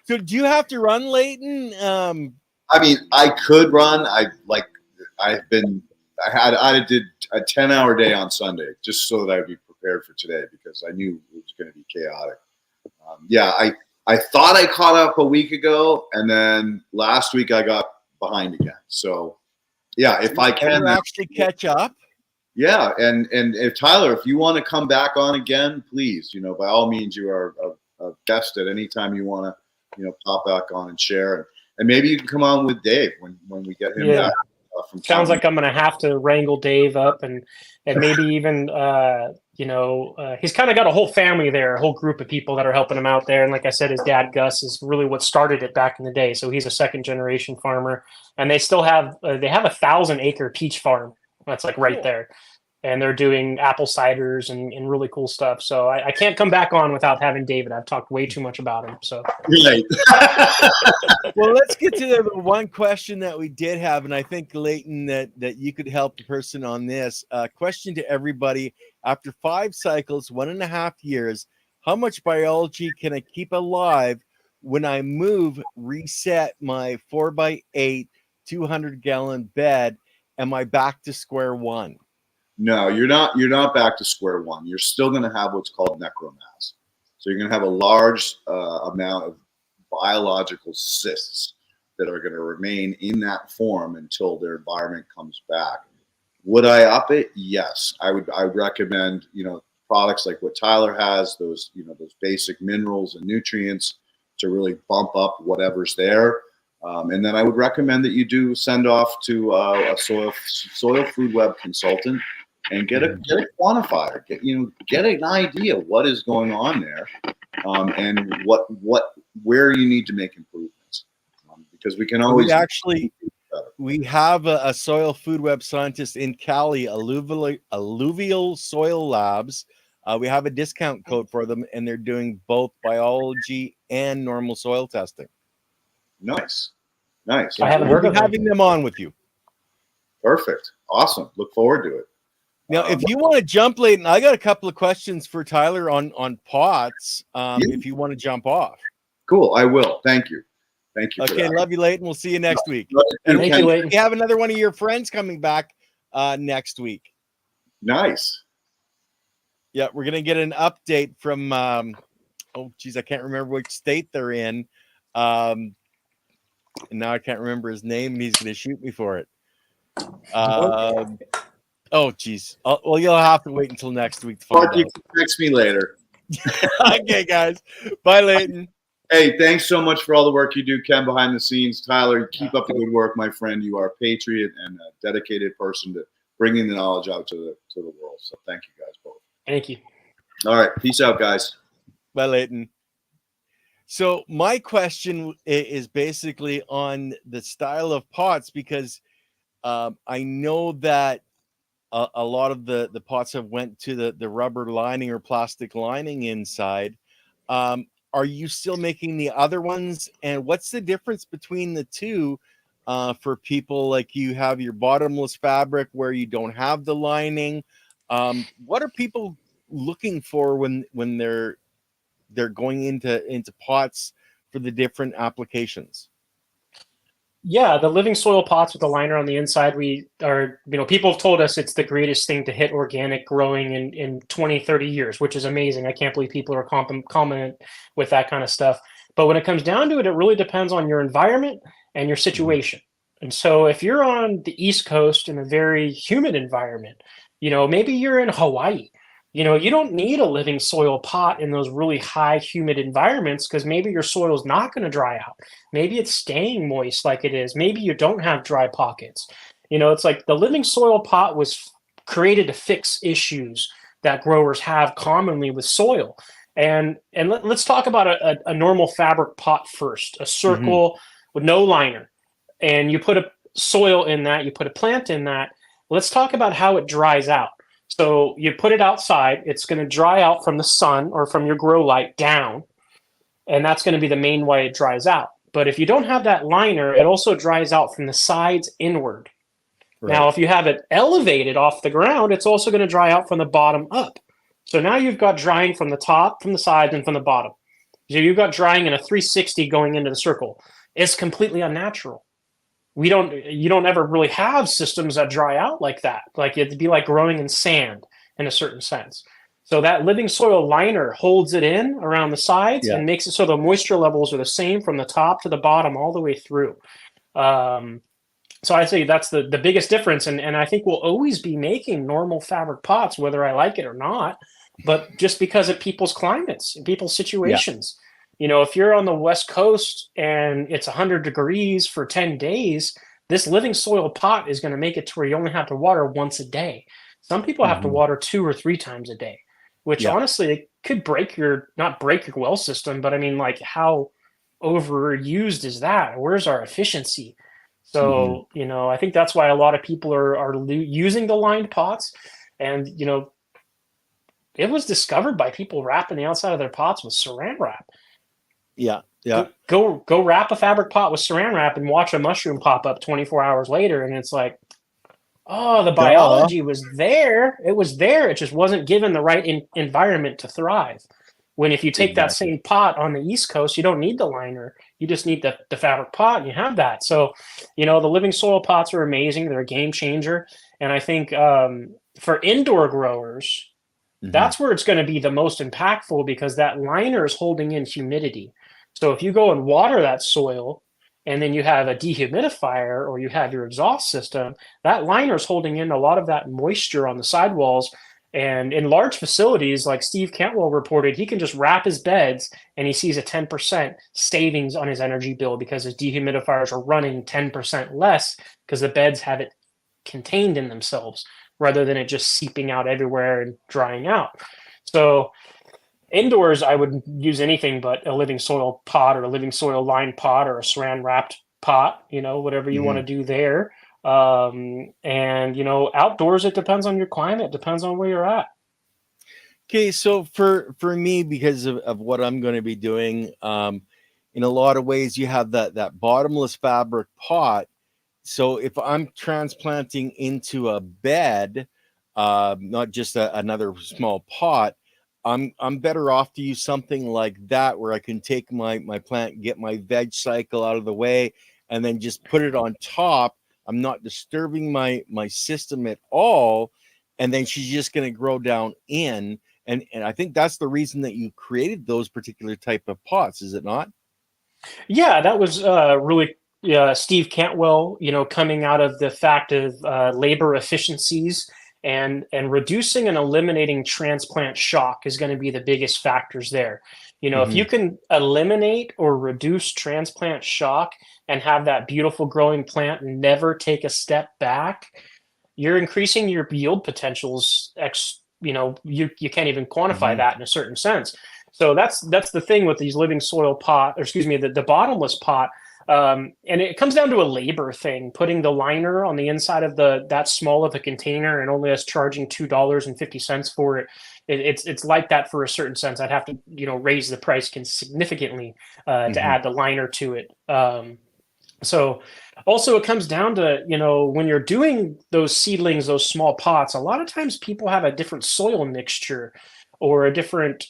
So do you have to run, Leighton? I mean, I could run. I did a 10-hour day on Sunday just so that I'd be prepared for today because I knew it was going to be chaotic. I thought I caught up a week ago, and then last week I got behind again. So yeah, if I can actually catch up. Yeah, and if Tyler, if you want to come back on again, please, by all means, you are a guest at any time you want to, pop back on and share, and maybe you can come on with Dave when we get him back. Sounds like I'm gonna have to wrangle Dave up and maybe even he's kind of got a whole family there, a whole group of people that are helping him out there. And like I said, his dad Gus is really what started it back in the day. So he's a 2nd-generation farmer, and they still have a 1,000-acre peach farm that's like right there, and they're doing apple ciders and really cool stuff. So I can't come back on without having David. I've talked way too much about him. So right. Well, let's get to the one question that we did have, and I think Leighton that you could help the person on this question to everybody. After 5 cycles, 1.5 years, how much biology can I keep alive when I reset my 4x8 200-gallon bed? Am I back to square one? No, you're not. You're not back to square one. You're still going to have what's called necromass. So you're going to have a large amount of biological cysts that are going to remain in that form until their environment comes back. Would I up it? Yes, I would. I recommend products like what Tyler has, those those basic minerals and nutrients to really bump up whatever's there. And then I would recommend that you do send off to a soil food web consultant and get a quantifier, get an idea what is going on there, and where you need to make improvements, because we can always we have a soil food web scientist in Cali, Alluvial Soil Labs. We have a discount code for them, and they're doing both biology and normal soil testing. Nice. I haven't heard of having them on with you. Perfect. Awesome. Look forward to it. Now, if you want to jump, Leighton, I got a couple of questions for Tyler on pots. If you want to jump off. Cool. I will. Thank you. Okay. Love you, Leighton. We'll see you next week. And thank you, Leighton. We have another one of your friends coming back next week. Nice. Yeah, we're gonna get an update from I can't remember which state they're in. And now I can't remember his name, and he's gonna shoot me for it. Well, you'll have to wait until next week to find out. You can text me later. Okay, guys. Bye, Leighton. Hey, thanks so much for all the work you do, Ken, behind the scenes. Tyler, keep up the good work, my friend. You are a patriot and a dedicated person to bringing the knowledge out to the world. So thank you guys both. Thank you. All right. Peace out, guys. Bye, Leighton. So my question is basically on the style of pots, because I know that a lot of the pots have went to the rubber lining or plastic lining inside. Are you still making the other ones? And what's the difference between the two for people like you have your bottomless fabric where you don't have the lining? What are people looking for when they're going into pots for the different applications? Yeah, the living soil pots with the liner on the inside, people have told us it's the greatest thing to hit organic growing in 20, 30 years, which is amazing. I can't believe people are comment with that kind of stuff. But when it comes down to it, it really depends on your environment and your situation. And so if you're on the East Coast in a very humid environment, maybe you're in Hawaii, you don't need a living soil pot in those really high humid environments because maybe your soil is not going to dry out. Maybe it's staying moist like it is. Maybe you don't have dry pockets. It's like the living soil pot was created to fix issues that growers have commonly with soil. And let's talk about a normal fabric pot first, a circle with no liner. And you put a soil in that, you put a plant in that. Let's talk about how it dries out. So you put it outside, it's going to dry out from the sun or from your grow light down, and that's going to be the main way it dries out. But if you don't have that liner, it also dries out from the sides inward. Right. Now, if you have it elevated off the ground, it's also going to dry out from the bottom up. So now you've got drying from the top, from the sides, and from the bottom. So you've got drying in a 360 going into the circle. It's completely unnatural. You don't ever really have systems that dry out like that. Like it'd be like growing in sand in a certain sense. So that living soil liner holds it in around the sides and makes it so the moisture levels are the same from the top to the bottom all the way through. So I'd say that's the biggest difference. And I think we'll always be making normal fabric pots, whether I like it or not, but just because of people's climates and people's situations. If you're on the West Coast and it's 100 degrees for 10 days, this living soil pot is going to make it to where you only have to water once a day. Some people have to water 2 or 3 times a day, which honestly, it could not break your well system, but I mean, like how overused is that? Where's our efficiency? So, I think that's why a lot of people are using the lined pots. And, it was discovered by people wrapping the outside of their pots with saran wrap. Yeah. Go wrap a fabric pot with saran wrap and watch a mushroom pop up 24 hours later. And it's like, oh, the biology was there. It was there. It just wasn't given the right environment to thrive. When if you take that same pot on the East Coast, you don't need the liner. You just need the fabric pot and you have that. So, the living soil pots are amazing. They're a game changer. And I think for indoor growers, that's where it's going to be the most impactful because that liner is holding in humidity. So if you go and water that soil and then you have a dehumidifier or you have your exhaust system, that liner is holding in a lot of that moisture on the sidewalls. And in large facilities, like Steve Cantwell reported, he can just wrap his beds and he sees a 10% savings on his energy bill because his dehumidifiers are running 10% less because the beds have it contained in themselves rather than it just seeping out everywhere and drying out. So indoors, I would use anything but a living soil pot or a living soil lined pot or a saran wrapped pot, whatever you want to do there. And, outdoors, it depends on your climate, depends on where you're at. Okay. So for me, because of what I'm going to be doing, in a lot of ways, you have that bottomless fabric pot. So if I'm transplanting into a bed, not just another small pot, I'm better off to use something like that where I can take my plant, get my veg cycle out of the way, and then just put it on top. I'm not disturbing my system at all. And then she's just going to grow down in. And I think that's the reason that you created those particular type of pots, is it not? Yeah, that was really Steve Cantwell, coming out of the fact of labor efficiencies and reducing and eliminating transplant shock is going to be the biggest factors there. If you can eliminate or reduce transplant shock and have that beautiful growing plant never take a step back, you're increasing your yield potentials. You can't even quantify that in a certain sense. So that's the thing with these living soil pot, or excuse me, the bottomless pot. And it comes down to a labor thing, putting the liner on the inside of that small of a container and only us charging $2.50 for it. It's like that for a certain sense. I'd have to, raise the price significantly to add the liner to it. So also it comes down to, when you're doing those seedlings, those small pots, a lot of times people have a different soil mixture or a different,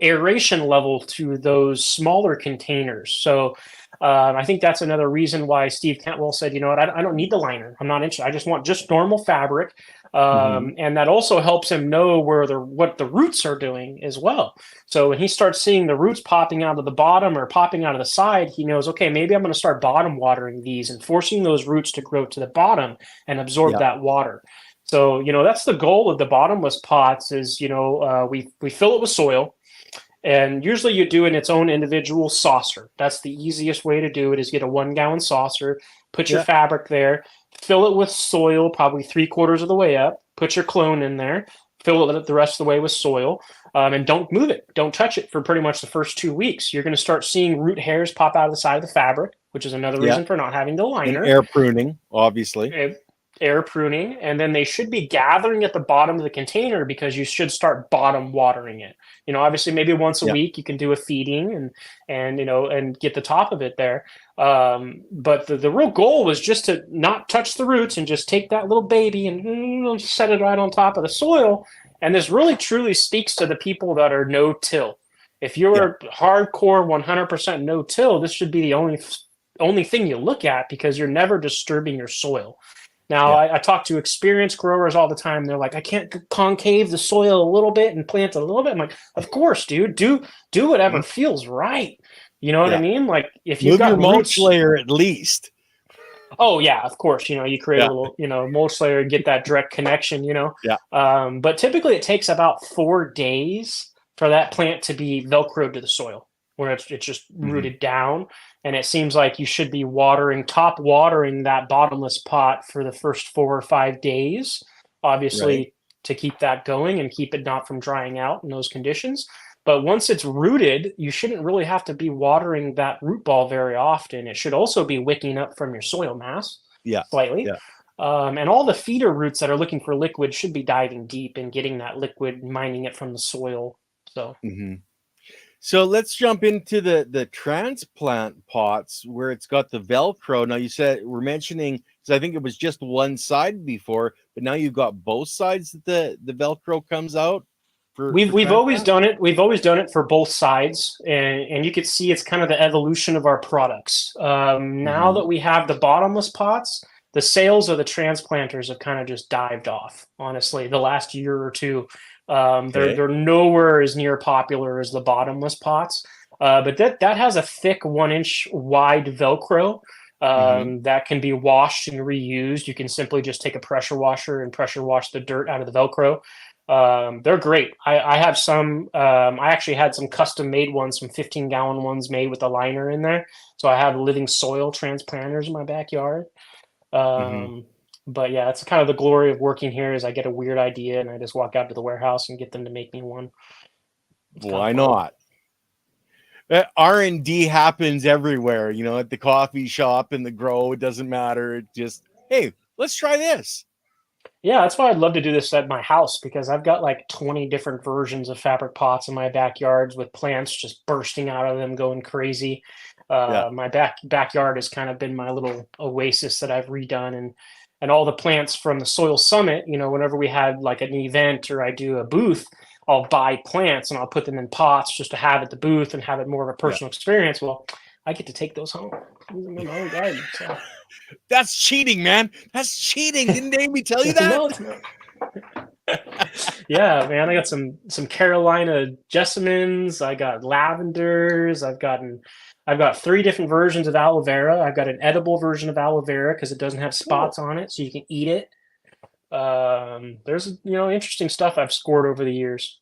aeration level to those smaller containers. So I think that's another reason why Steve Cantwell said, you know what, I don't need the liner. I'm not interested. I just want just normal fabric. And that also helps him know what the roots are doing as well. So when he starts seeing the roots popping out of the bottom or popping out of the side, he knows, okay, maybe I'm going to start bottom watering these and forcing those roots to grow to the bottom and absorb that water. So, that's the goal of the bottomless pots is, we fill it with soil. And usually you do in its own individual saucer. That's the easiest way to do it is get a 1 gallon saucer, put your fabric there, fill it with soil, probably 3/4 of the way up, put your clone in there, fill it the rest of the way with soil, and don't move it. Don't touch it for pretty much the first 2 weeks. You're going to start seeing root hairs pop out of the side of the fabric, which is another reason for not having the liner. And air pruning, obviously. Air pruning, and then they should be gathering at the bottom of the container because you should start bottom watering it. Obviously maybe once a week you can do a feeding and get the top of it there. But the real goal was just to not touch the roots and just take that little baby and set it right on top of the soil. And this really truly speaks to the people that are no-till. If you're hardcore 100% no-till, this should be the only thing you look at because you're never disturbing your soil. Now, I talk to experienced growers all the time. They're like, I can't concave the soil a little bit and plant a little bit. I'm like, of course, dude, do whatever feels right. You know what I mean? Like if you've got your mulch layer at least. Oh yeah, of course. You create a little, mulch layer and get that direct connection, But typically it takes about 4 days for that plant to be Velcroed to the soil, where it's just rooted down. And it seems like you should be top watering that bottomless pot for the first 4 or 5 days, obviously to keep that going and keep it not from drying out in those conditions. But once it's rooted, you shouldn't really have to be watering that root ball very often. It should also be wicking up from your soil mass slightly. And all the feeder roots that are looking for liquid should be diving deep and getting that liquid, mining it from the soil. So. So let's jump into the transplant pots where it's got the Velcro. Now we're mentioning, because I think it was just one side before, but now you've got both sides that the Velcro comes out. We've always done it. We've always done it for both sides, and you could see it's kind of the evolution of our products. Now that we have the bottomless pots, the sales of the transplanters have kind of just dived off. Honestly, the last year or two. They're nowhere as near popular as the bottomless pots, but that has a thick 1-inch wide Velcro that can be washed and reused. You can simply just take a pressure washer and pressure wash the dirt out of the Velcro. They're great. I have some. I actually had some custom made ones, some 15-gallon ones made with a liner in there. So I have living soil transplanters in my backyard. But yeah, it's kind of the glory of working here is I get a weird idea and I just walk out to the warehouse and get them to make me one. Why not? R&D happens everywhere, at the coffee shop, in the grow, it doesn't matter. It just, hey, let's try this. Yeah, that's why I'd love to do this at my house because I've got like 20 different versions of fabric pots in my backyards with plants just bursting out of them, going crazy. My backyard has kind of been my little oasis that I've redone, and all the plants from the Soil Summit, whenever we had like an event or I do a booth, I'll buy plants and I'll put them in pots just to have at the booth and have it more of a personal experience. Well, I get to take those home in my own garden. So. That's cheating, man. That's cheating. Didn't Amy tell you that? No, it's not. Yeah, man. I got some Carolina jessamines. I got lavenders. I've got 3 different versions of aloe vera. I've got an edible version of aloe vera because it doesn't have spots on it, so you can eat it. There's interesting stuff I've scored over the years.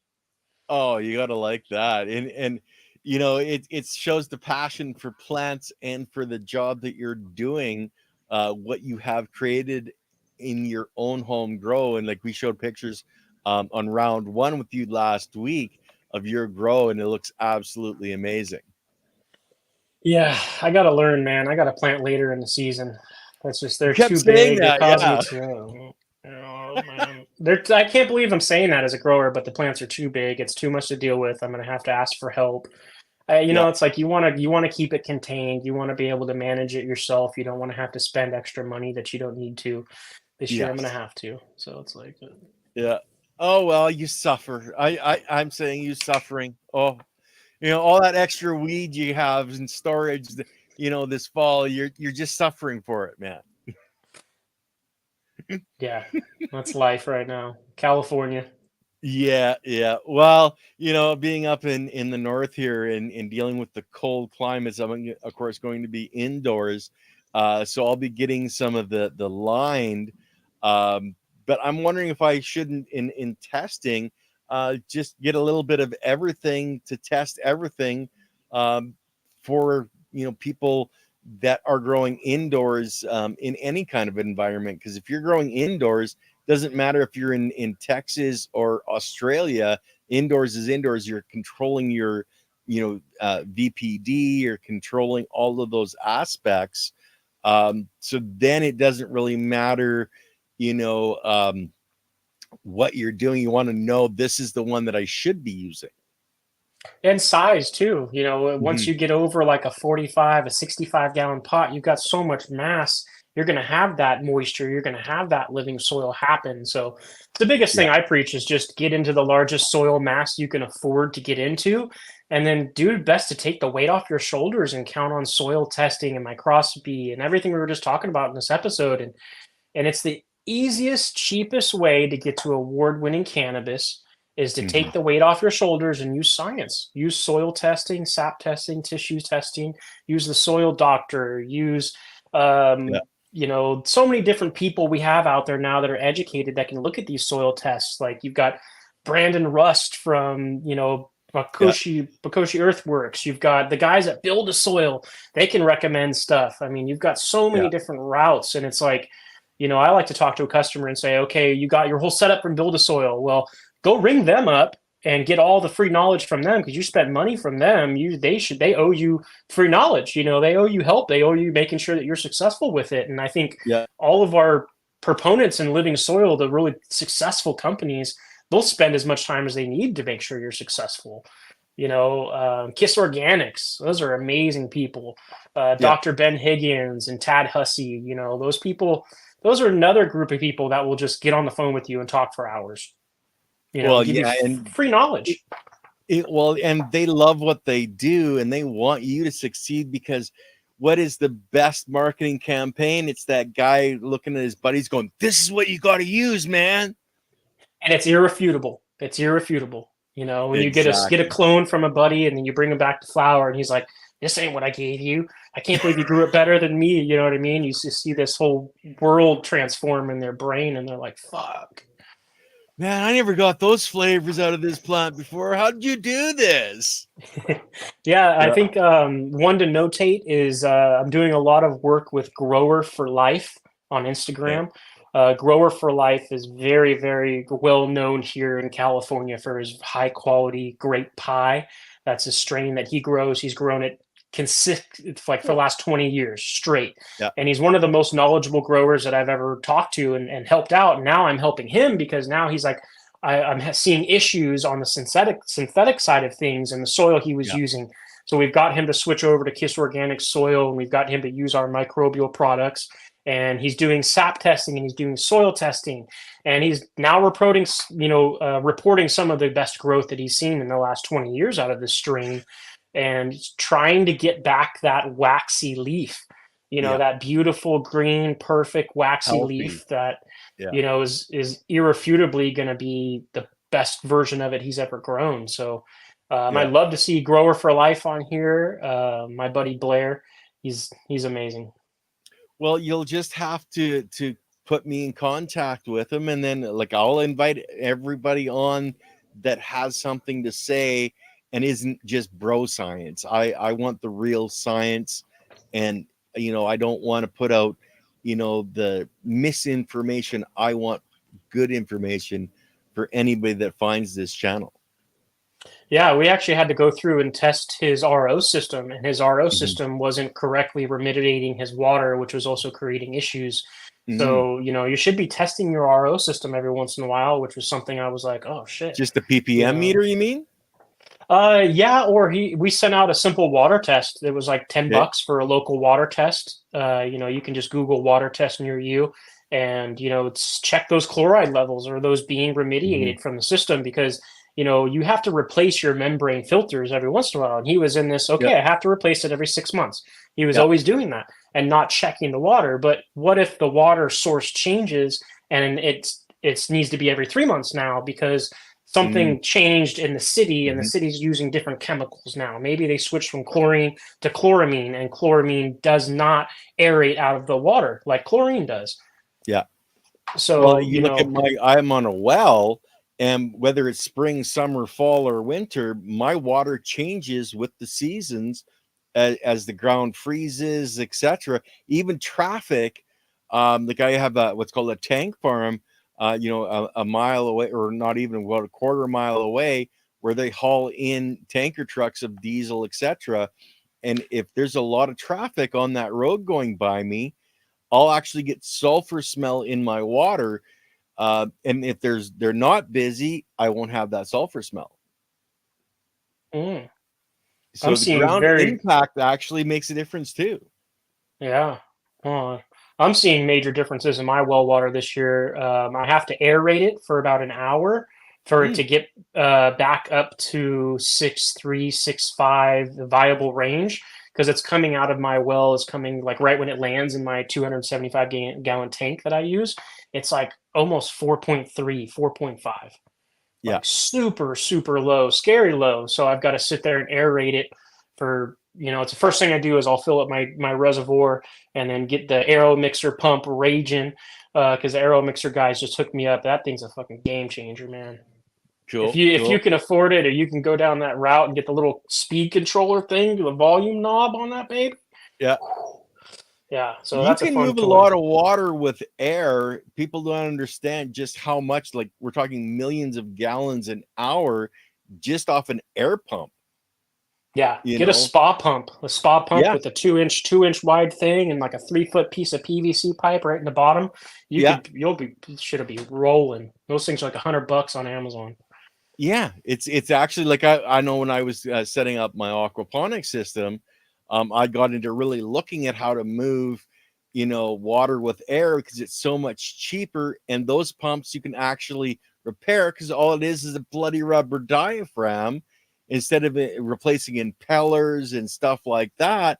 Oh, you gotta like that, and it shows the passion for plants and for the job that you're doing. What you have created in your own home grow, and like we showed pictures on round 1 with you last week of your grow, and it looks absolutely amazing. Yeah, I got to learn, man. I got to plant later in the season. That's just, You they're kept too saying big. They that, cause me yeah. to, man. I can't believe I'm saying that as a grower, but the plants are too big. It's too much to deal with. I'm going to have to ask for help. Yeah. It's like you want to keep it contained. You want to be able to manage it yourself. You don't want to have to spend extra money that you don't need to. This year I'm going to Yes. have to. So it's like, Yeah. Oh well, you suffer. I'm saying you suffering. Oh, all that extra weed you have in storage, this fall, you're just suffering for it, man. yeah, that's life right now. California. Yeah, yeah. Well, being up in the north here and dealing with the cold climates, I'm of course going to be indoors. So I'll be getting some of the lined. Um, but I'm wondering if I shouldn't in testing, just get a little bit of everything to test everything, um, for people that are growing indoors, in any kind of environment. Because if you're growing indoors, doesn't matter if you're in Texas or Australia, indoors is indoors. You're controlling your VPD, you're controlling all of those aspects. So then it doesn't really matter what you're doing. You want to know, this is the one that I should be using. And size too. Once Mhm. you get over like a 45, a 65-gallon pot, you've got so much mass. You're going to have that moisture. You're going to have that living soil happen. So the biggest Yeah. thing I preach is just get into the largest soil mass you can afford to get into, and then do your best to take the weight off your shoulders and count on soil testing and microscopy and everything we were just talking about in this episode. And it's the easiest, cheapest way to get to award-winning cannabis is to Mhm. take the weight off your shoulders and use science. Use soil testing, sap testing, tissue testing. Use the soil doctor. Use, Yeah. so many different people we have out there now that are educated that can look at these soil tests. Like you've got Brandon Rust from, Yeah. Bakoshi Earthworks. You've got the guys that build a soil. They can recommend stuff. I mean, you've got so many Yeah. different routes, and it's like, I like to talk to a customer and say, okay, you got your whole setup from Build a Soil. Well, go ring them up and get all the free knowledge from them, because you spent money from them. They owe you free knowledge. They owe you help. They owe you making sure that you're successful with it. And I think Yeah. all of our proponents in Living Soil, the really successful companies, they'll spend as much time as they need to make sure you're successful. Kiss Organics, those are amazing people. Yeah. Dr. Ben Higgins and Tad Hussey, those people, those are another group of people that will just get on the phone with you and talk for hours, Well, give you yeah, and free knowledge. and they love what they do, and they want you to succeed, because what is the best marketing campaign? It's that guy looking at his buddies going, "This is what you got to use, man." And it's irrefutable. It's irrefutable. When you get a Exactly. clone from a buddy and then you bring him back to flower and he's like, this ain't what I gave you. I can't believe you grew it better than me. You know what I mean? You see this whole world transform in their brain and they're like, fuck. Man, I never got those flavors out of this plant before. How did you do this? Yeah, I Yeah. think one to notate is I'm doing a lot of work with Grower for Life on Okay. Instagram. Grower for Life is very, very well known here in California for his high quality grape pie. That's a strain that he grows. He's grown it like for the last 20 years straight. Yeah. And he's one of the most knowledgeable growers that I've ever talked to and helped out. And now I'm helping him because now he's like, I'm seeing issues on the synthetic side of things and the soil he was Yeah. using. So we've got him to switch over to Kiss Organic soil, and we've got him to use our microbial products. And he's doing sap testing and he's doing soil testing, and he's now reporting some of the best growth that he's seen in the last 20 years out of this strain, and trying to get back that waxy leaf, Yeah. that beautiful green, perfect waxy Healthy. leaf that Yeah. is irrefutably going to be the best version of it he's ever grown. So Yeah. I'd love to see Grower for Life on here. My buddy Blair, he's amazing. Well, you'll just have to put me in contact with him, and then like I'll invite everybody on that has something to say and isn't just bro science. I want the real science, and I don't want to put out the misinformation. I want good information for anybody that finds this channel. Yeah, we actually had to go through and test his RO system, and his RO Mhm. system wasn't correctly remediating his water, which was also creating issues. Mm. So, you should be testing your RO system every once in a while, which was something I was like, oh shit, Just the you ppm know. meter, you mean? Yeah, or we sent out a simple water test. It was like Okay. $10 for a local water test. You can just Google water test near you, and it's check those chloride levels, or those being Mhm. remediated from the system, because you have to replace your membrane filters every once in a while. And he was in this, Yep. okay, I have to replace it every 6 months. He was Yep. always doing that and not checking the water. But what if the water source changes and it needs to be every 3 months now because Mm. something changed in the city and the Mhm. city's using different chemicals now. Maybe they switched from chlorine to chloramine, and chloramine does not aerate out of the water like chlorine does. Yeah. Well, So, you look at I'm on a well, and whether it's spring, summer, fall, or winter, my water changes with the seasons as the ground freezes, etc. Even traffic. Like I have what's called a tank farm, a mile away, or not even about a quarter mile away, where they haul in tanker trucks of diesel, etc. And if there's a lot of traffic on that road going by me, I'll actually get sulfur smell in my water. And if they're not busy, I won't have that sulfur smell. mm, I'm So the seeing ground very, impact actually makes a difference too. yeah. I'm seeing major differences in my well water this year. I have to aerate it for about an hour for it Mm, to get back up to 6.3, 6.5, the viable range, because it's coming out of my well, is coming like right when it lands in my 275 gallon tank that I use. It's like almost 4.3, 4.5, yeah. like super, super low, scary low. So I've got to sit there and aerate it for, it's the first thing I do is I'll fill up my reservoir and then get the aero mixer pump raging, because the aero mixer guys just hooked me up. That thing's a fucking game changer, man. If Cool. you Cool. can afford it, or you can go down that route and get the little speed controller thing, the volume knob on that babe. Yeah. Yeah, so You that's a can fun move a toy. lot of water with air. People don't understand just how much, like we're talking millions of gallons an hour just off an air pump, Yeah, you get a know? spa pump, Yeah. with a 2-inch wide thing and like a 3-foot piece of PVC pipe right in the bottom. Yeah. Should be rolling. Those things are like $100 on Amazon. Yeah, it's actually like I know when I was setting up my aquaponics system, I got into really looking at how to move, water with air because it's so much cheaper, and those pumps you can actually repair because all it is a bloody rubber diaphragm instead of it replacing impellers and stuff like that.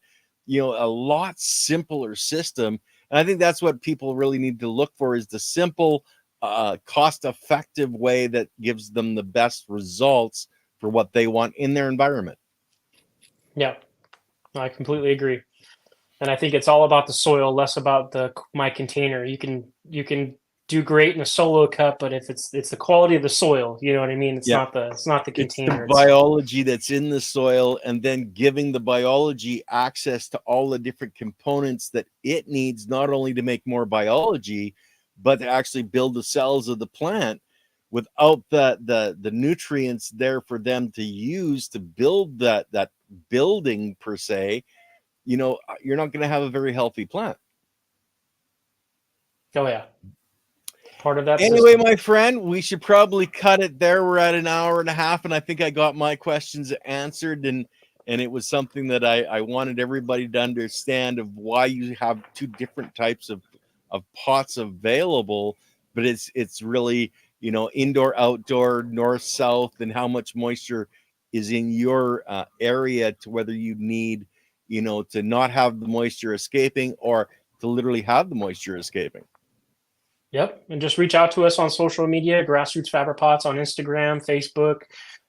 A lot simpler system, and I think that's what people really need to look for is the simple cost-effective way that gives them the best results for what they want in their environment. Yeah, I completely agree. And I think it's all about the soil, less about my container. You can do great in a solo cup, but if it's the quality of the soil, you know what I mean. It's Yeah, not the it's the container. It's biology that's in the soil, and then giving the biology access to all the different components that it needs, not only to make more biology, but to actually build the cells of the plant. Without the nutrients there for them to use to build that building per se, you're not going to have a very healthy plant. oh yeah, part of that Anyway, system. my friend, we should probably cut it there. We're at an hour and a half, and I think I got my questions answered, and it was something that I wanted everybody to understand of why you have two different types of pots available, but it's really, indoor, outdoor, north, south, and how much moisture is in your area to whether you need, to not have the moisture escaping or to literally have the moisture escaping. Yep, and just reach out to us on social media, Grassroots Fabric Pots on Instagram, Facebook,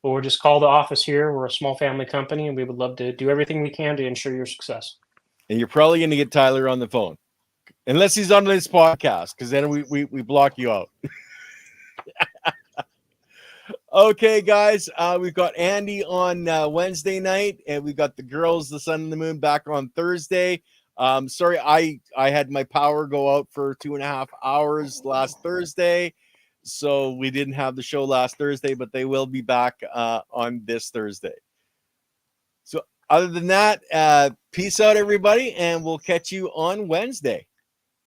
or just call the office here. We're a small family company, and we would love to do everything we can to ensure your success. And you're probably going to get Tyler on the phone. Unless he's on this podcast, because then we block you out. Okay, guys, we've got Andy on Wednesday night, and we've got the girls, the sun and the moon, back on Thursday. Sorry, I had my power go out for 2.5 hours last Thursday, So we didn't have the show last Thursday, but they will be back on this Thursday. So other than that, peace out, everybody, and we'll catch you on Wednesday.